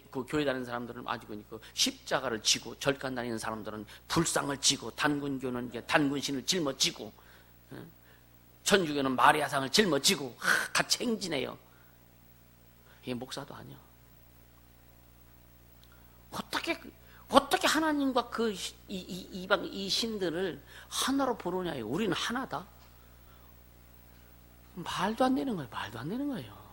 그 교회 다니는 사람들은 아주 그 십자가를 지고, 절간 다니는 사람들은 불상을 지고, 단군교는 단군신을 짊어지고, 천주교는 마리아상을 짊어지고 같이 행진해요. 이게 목사도 아니야. 어떻게 하나님과 그 이방 이 신들을 하나로 보느냐요. 우리는 하나다. 말도 안 되는 거예요. 말도 안 되는 거예요.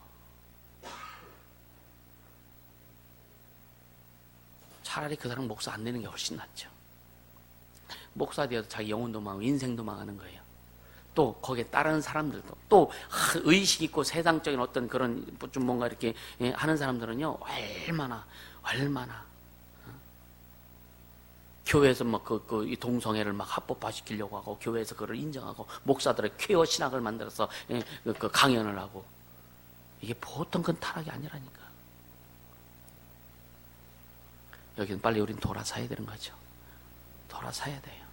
차라리 그 사람 목사 안 되는 게 훨씬 낫죠. 목사 되어서 자기 영혼도 망하고 인생도 망하는 거예요. 또 거기에 따르는 사람들도 또 의식 있고 세상적인 어떤 그런 좀 뭔가 이렇게 하는 사람들은요, 얼마나 교회에서 막 이 동성애를 막 합법화시키려고 하고, 교회에서 그걸 인정하고, 목사들의 퀘어 신학을 만들어서 그 강연을 하고, 이게 보통 건 타락이 아니라니까. 여기는 빨리 우리는 돌아서야 되는 거죠. 돌아서야 돼요.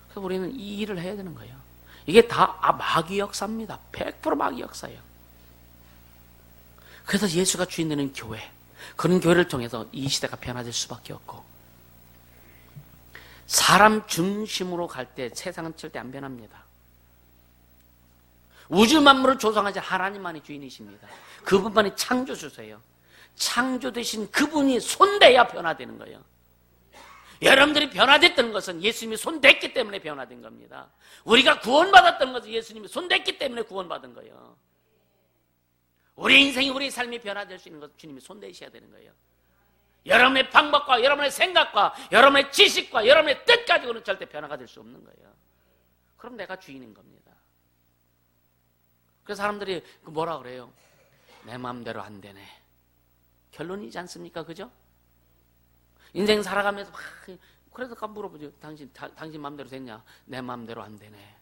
그래서 우리는 이 일을 해야 되는 거예요. 이게 다 마귀 역사입니다. 100% 마귀 역사예요. 그래서 예수가 주인 되는 교회, 그런 교회를 통해서 이 시대가 변화될 수밖에 없고, 사람 중심으로 갈 때 세상은 절대 안 변합니다. 우주 만물을 조성하신 하나님만이 주인이십니다. 그분만이 창조주세요. 창조되신 그분이 손대야 변화되는 거예요. 여러분들이 변화됐던 것은 예수님이 손댔기 때문에 변화된 겁니다. 우리가 구원받았던 것은 예수님이 손댔기 때문에 구원받은 거예요. 우리 인생이, 우리 삶이 변화될 수 있는 것은 주님이 손대셔야 되는 거예요. 여러분의 방법과 여러분의 생각과 여러분의 지식과 여러분의 뜻 가지고는 절대 변화가 될 수 없는 거예요. 그럼 내가 주인인 겁니다. 그래서 사람들이 뭐라 그래요? 내 마음대로 안 되네. 결론이지 않습니까? 그죠? 인생 살아가면서 막, 그래서 물어보죠. 당신 마음대로 됐냐? 내 마음대로 안 되네.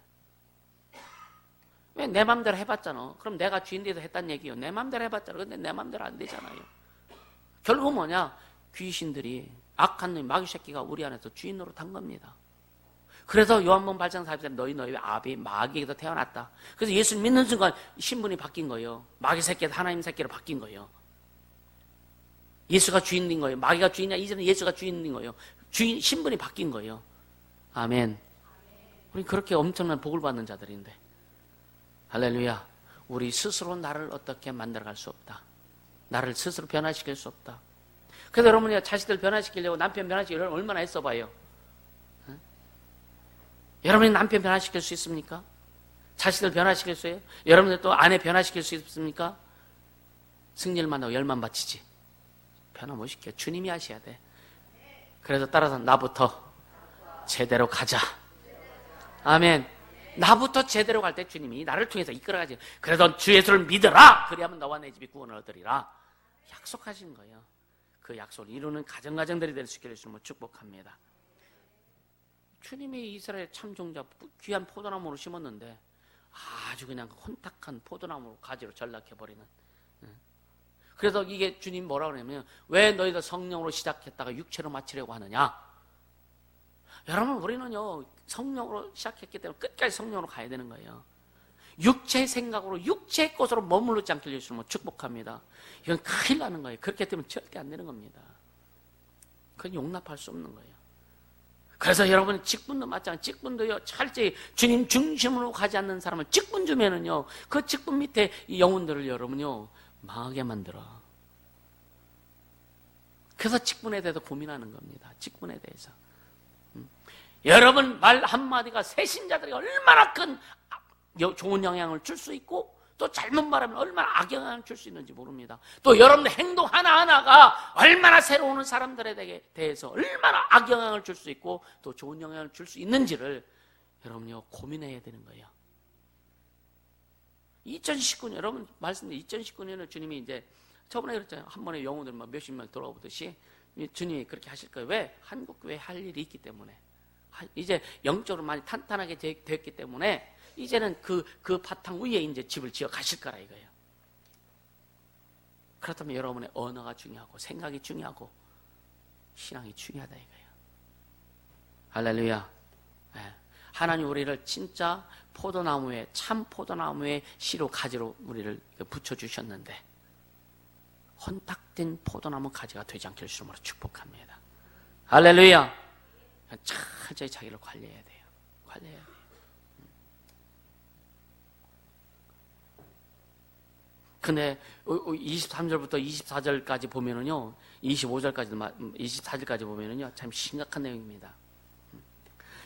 왜 내 마음대로 해봤잖아. 그럼 내가 주인 돼서 했단 얘기예요. 내 마음대로 해봤잖아. 근데 내 마음대로 안 되잖아요. 결국은 뭐냐? 귀신들이, 악한 놈, 마귀 새끼가 우리 안에서 주인 노릇한 겁니다. 그래서 요한복음 8장 40절에 너희 아비 마귀에게서 태어났다. 그래서 예수 믿는 순간 신분이 바뀐 거예요. 마귀 새끼에서 하나님 새끼로 바뀐 거예요. 예수가 주인인 거예요. 마귀가 주인이야. 이제는 예수가 주인인 거예요. 주인, 신분이 바뀐 거예요. 아멘. 우리 그렇게 엄청난 복을 받는 자들인데, 할렐루야. 우리 스스로 나를 어떻게 만들어갈 수 없다. 나를 스스로 변화시킬 수 없다. 그래서 여러분이 자식들 변화시키려고, 남편 변화시키려고 얼마나 애써봐요. 응? 여러분이 남편 변화시킬 수 있습니까? 자식들 변화시킬 수 있어요? 여러분들 또 아내 변화시킬 수 있습니까? 승리를 만나고 열만 바치지. 변화 못 시켜. 주님이 하셔야 돼. 그래서 따라서 나부터 제대로 가자. 아멘. 나부터 제대로 갈 때 주님이 나를 통해서 이끌어가지. 그래서 주 예수를 믿어라. 그리하면 너와 내 집이 구원을 얻으리라. 약속하신 거예요. 그 약속을 이루는 가정가정들이 될 수 있기를 주님을 축복합니다. 주님이 이스라엘 참종자 귀한 포도나무로 심었는데 아주 그냥 혼탁한 포도나무 가지로 전락해버리는. 그래서 이게 주님 뭐라고 그러냐면, 왜 너희들 성령으로 시작했다가 육체로 마치려고 하느냐? 여러분, 우리는요 성령으로 시작했기 때문에 끝까지 성령으로 가야 되는 거예요. 육체의 생각으로 육체의 것으로 머무르지 않게 해주시면 축복합니다. 이건 큰일 나는 거예요. 그렇게 되면 절대 안 되는 겁니다. 그건 용납할 수 없는 거예요. 그래서 여러분, 직분도 마찬가지. 직분도요, 철저히 주님 중심으로 가지 않는 사람을 직분 주면은요, 그 직분 밑에 이 영혼들을 여러분요 망하게 만들어. 그래서 직분에 대해서 고민하는 겁니다. 직분에 대해서. 여러분 말 한마디가 새신자들이 얼마나 큰 좋은 영향을 줄 수 있고, 또 잘못 말하면 얼마나 악영향을 줄 수 있는지 모릅니다. 또 여러분의 행동 하나하나가 얼마나 새로운 사람들에 대해서 얼마나 악영향을 줄 수 있고 또 좋은 영향을 줄 수 있는지를 여러분요 고민해야 되는 거예요. 2019년, 여러분 말씀드린 2019년에 주님이 이제 저번에 그랬잖아요. 한 번에 영혼들 막 몇십 명 돌아가 보듯이 주님이 그렇게 하실 거예요. 왜? 한국 교회 할 일이 있기 때문에. 이제 영적으로 많이 탄탄하게 됐기 때문에 이제는 그 바탕 위에 이제 집을 지어 가실 거라 이거예요. 그렇다면 여러분의 언어가 중요하고 생각이 중요하고 신앙이 중요하다 이거예요. 할렐루야. 네. 하나님 우리를 진짜 포도나무에 참 포도나무의 씨로 가지로 우리를 붙여주셨는데 혼탁된 포도나무 가지가 되지 않길 주름으로 축복합니다. 할렐루야. 철저히 자기를 관리해야 돼요. 관리해야 돼요. 근데 23절부터 24절까지 보면은요, 24절까지 보면은요, 참 심각한 내용입니다.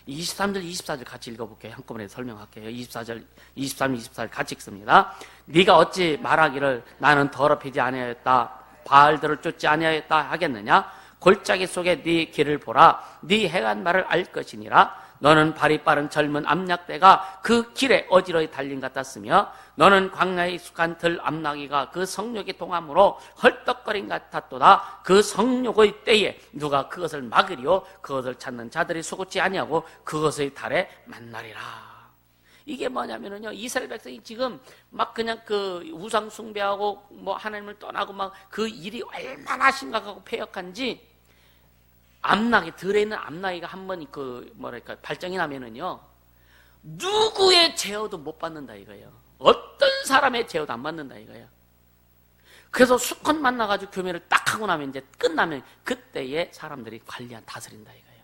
23절, 24절 같이 읽어볼게요. 한꺼번에 설명할게요. 24절, 23, 24절 같이 읽습니다. 네가 어찌 말하기를 나는 더럽히지 아니하였다, 바알들을 쫓지 아니하였다 하겠느냐? 골짜기 속에 네 길을 보라. 네 행한 말을 알 것이니라. 너는 발이 빠른 젊은 암낙대가 그 길에 어지러이 달린 것 같았으며 너는 광야에 익숙한 들 암나귀가 그 성욕의 동함으로 헐떡거린 것 같았도다. 그 성욕의 때에 누가 그것을 막으리요 그것을 찾는 자들이 수고치 아니하고 그것의 달에 만나리라. 이게 뭐냐면은요, 이스라엘 백성이 지금 막 그냥 그 우상 숭배하고 뭐 하나님을 떠나고 막 그 일이 얼마나 심각하고 패역한지, 암나귀, 들에 있는 암나귀가 한 번 그 뭐랄까 발정이 나면은요, 누구의 제어도 못 받는다 이거예요. 어떤 사람의 제어도 안 받는다 이거예요. 그래서 수컷 만나가지고 교매를 딱 하고 나면 이제 끝나면 그때에 사람들이 다스린다 이거예요.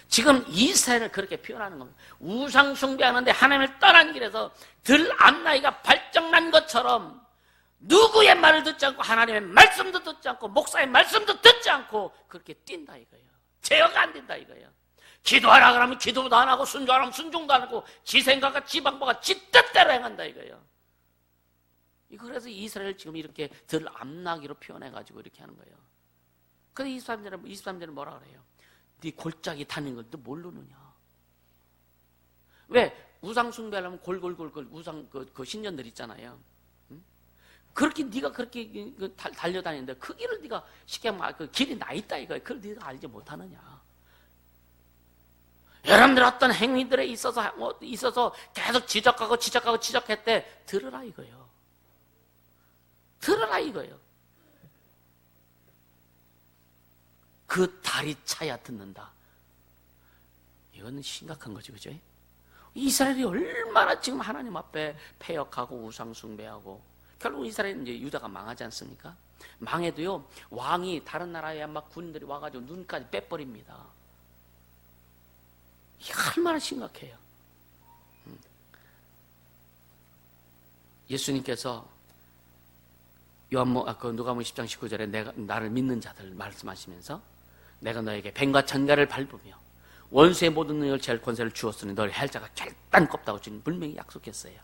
지금 이스라엘을 그렇게 표현하는 겁니다. 우상 숭배하는데 하나님을 떠난 길에서 들 암나귀가 발정난 것처럼 누구의 말을 듣지 않고 하나님의 말씀도 듣지 않고 목사의 말씀도 듣지 않고 그렇게 뛴다 이거예요. 제어가 안 된다 이거예요. 기도하라 그러면 기도도 안 하고 순종하라면 순종도 안 하고 지 생각과 지 방법과 지 뜻대로 행한다 이거예요. 그래서 이스라엘 지금 이렇게 들 암나귀로 표현해가지고 이렇게 하는 거예요. 그래서 23절에 뭐라 그래요? 네 골짜기 타는 걸 너 모르느냐? 왜? 우상 숭배하려면 골골골골 우상 그 신전들 있잖아요. 응? 그렇게 네가 그렇게 달려다니는데 그 길을 네가 쉽게 하면 그 길이 나 있다 이거야. 그걸 네가 알지 못하느냐? 여러분들 어떤 행위들에 있어서 계속 지적했대. 들으라 이거예요. 들으라 이거예요. 그 다리 차야 듣는다. 이거는 심각한 거죠, 그죠? 이스라엘이 얼마나 지금 하나님 앞에 패역하고 우상 숭배하고 결국 이스라엘은 이제 유다가 망하지 않습니까? 망해도요, 왕이 다른 나라에 막 군인들이 와가지고 눈까지 빼버립니다. 이게 얼마나 심각해요. 예수님께서 누가복음 10장 19절에 나를 믿는 자들 말씀하시면서 내가 너에게 뱀과 천가를 밟으며 원수의 모든 능력을 제할 권세를 주었으니 너를 할 자가 결단코 없다고 주님 분명히 약속했어요.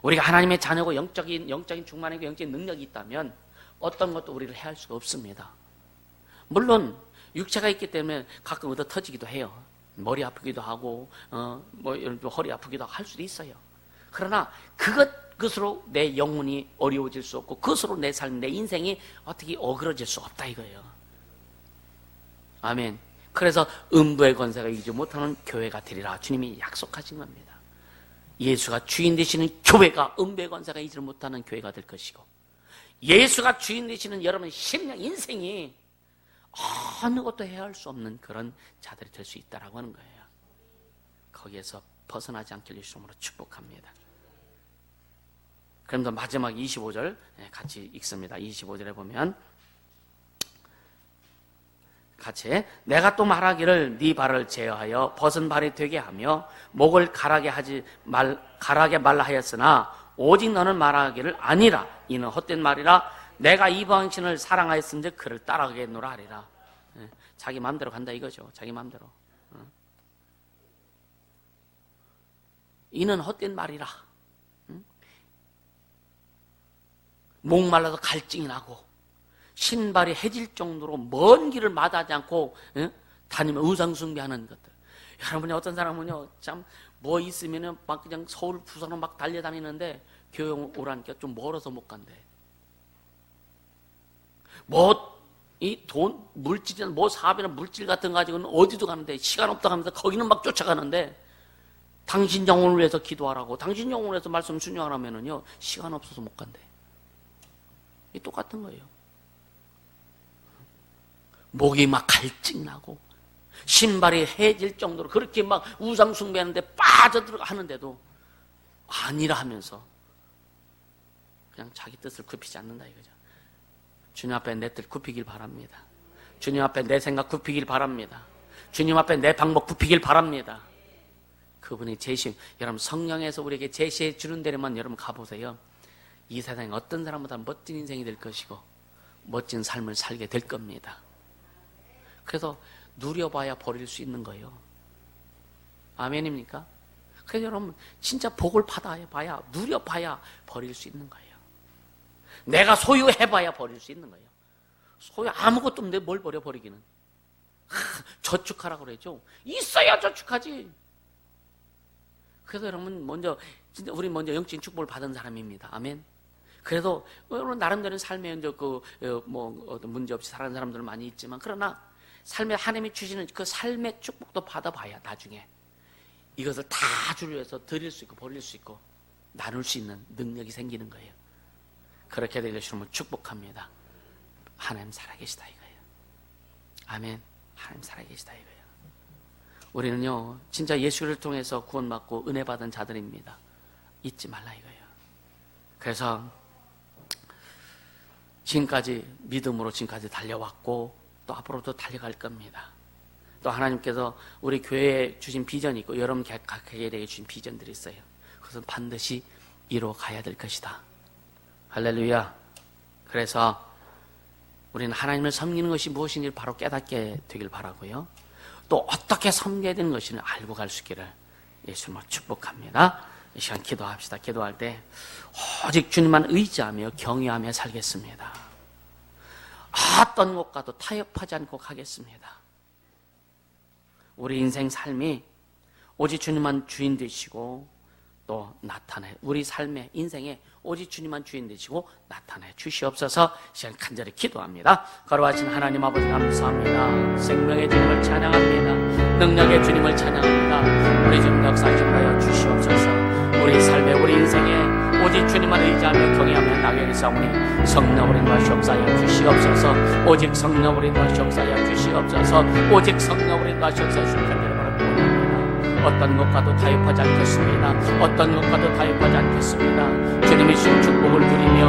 우리가 하나님의 자녀고 영적인 충만이고 영적인 능력이 있다면 어떤 것도 우리를 해할 수가 없습니다. 물론 육체가 있기 때문에 가끔 얻어 터지기도 해요. 머리 아프기도 하고 허리 아프기도 하고 할 수도 있어요. 그러나 그것으로 내 영혼이 어려워질 수 없고 그것으로 내 삶, 내 인생이 어떻게 어그러질 수 없다 이거예요. 아멘. 그래서 음부의 권세가 이기지 못하는 교회가 되리라 주님이 약속하신 겁니다. 예수가 주인 되시는 교회가 음부의 권세가 이기지 못하는 교회가 될 것이고 예수가 주인 되시는 여러분의 심령 인생이 어느 것도 해야 할 수 없는 그런 자들이 될 수 있다라고 하는 거예요. 거기에서 벗어나지 않길 예수님으로 축복합니다. 그럼 더 마지막 25절 같이 읽습니다. 25절에 보면 같이 내가 또 말하기를 네 발을 제어하여 벗은 발이 되게 하며 목을 가라게 말라 하였으나 오직 너는 말하기를 아니라 이는 헛된 말이라 내가 이방신을 사랑하였은즉 그를 따라가겠노라 하리라. 자기 마음대로 간다 이거죠. 자기 마음대로. 이는 헛된 말이라. 목말라서 갈증이 나고 신발이 해질 정도로 먼 길을 마다하지 않고 다니며 우상숭배하는 것들. 여러분이 어떤 사람은요 참 뭐 있으면은 막 그냥 서울 부산으로 막 달려다니는데 교회 오라니까 좀 멀어서 못 간대. 이 돈, 물질이나 사업이나 물질 같은 거 가지고는 어디도 가는데, 시간 없다 하면서 거기는 막 쫓아가는데, 당신 영혼을 위해서 기도하라고, 당신 영혼을 위해서 말씀 순종하라면은요, 시간 없어서 못 간대. 이 똑같은 거예요. 목이 막 갈증나고, 신발이 해질 정도로 그렇게 막 우상 숭배하는데 빠져들어가 하는데도 아니라 하면서 그냥 자기 뜻을 굽히지 않는다 이거죠. 주님 앞에 내 뜻 굽히길 바랍니다. 주님 앞에 내 생각 굽히길 바랍니다. 주님 앞에 내 방법 굽히길 바랍니다. 그분이 여러분 성령에서 우리에게 제시해 주는 데로만 여러분 가보세요. 이 세상에 어떤 사람보다 멋진 인생이 될 것이고 멋진 삶을 살게 될 겁니다. 그래서 누려봐야 버릴 수 있는 거예요. 아멘입니까? 그래서 여러분 진짜 복을 받아봐야, 누려봐야 버릴 수 있는 거예요. 내가 소유해봐야 버릴 수 있는 거예요. 소유 아무것도 없는데 뭘 버리기는. 저축하라고 그러죠. 있어야 저축하지. 그래서 여러분 우리 먼저 영적인 축복을 받은 사람입니다. 아멘. 그래도 여러분 나름대로 삶에 이제 어떤 문제 없이 살아가는 사람들은 많이 있지만, 그러나 삶에 하나님이 주시는 그 삶의 축복도 받아봐야 나중에 이것을 다 주를 위해서 드릴 수 있고 버릴 수 있고 나눌 수 있는 능력이 생기는 거예요. 그렇게 되시면 축복합니다. 하나님 살아계시다 이거예요. 아멘. 하나님 살아계시다 이거예요. 우리는요 진짜 예수를 통해서 구원받고 은혜 받은 자들입니다. 잊지 말라 이거예요. 그래서 지금까지 믿음으로 지금까지 달려왔고 또 앞으로도 달려갈 겁니다. 또 하나님께서 우리 교회에 주신 비전이 있고 여러분 각에게 주신 비전들이 있어요. 그것은 반드시 이루어 가야 될 것이다. 할렐루야. 그래서 우리는 하나님을 섬기는 것이 무엇인지 바로 깨닫게 되길 바라고요. 또 어떻게 섬겨야 되는 것인지 알고 갈 수 있기를 예수님을 축복합니다. 이 시간 기도합시다. 기도할 때 오직 주님만 의지하며 경외하며 살겠습니다. 어떤 것과도 타협하지 않고 가겠습니다. 우리 인생 삶이 오직 주님만 주인 되시고 또 나타내, 우리 삶의 인생에 오직 주님만 주인 되시고 나타내 주시옵소서. 시간 간절히 기도합니다. 거룩하신 하나님 아버지 감사합니다. 생명의 주님을 찬양합니다. 능력의 주님을 찬양합니다. 우리 주님 역사하여 주시옵소서. 우리 삶에 우리 인생에 오직 주님만 의지하며 경외하며 나게 되사오니 성령 우리 인도하시옵소서 주시옵소서. 오직 성령 우리 인도하시옵소서 주시옵소서. 오직 성령 우리 인도하시옵소서 간절히 바랍니다. 어떤 것과도 타협하지 않겠습니다. 어떤 것과도 타협하지 않겠습니다. 주님의 신 축복을 누리며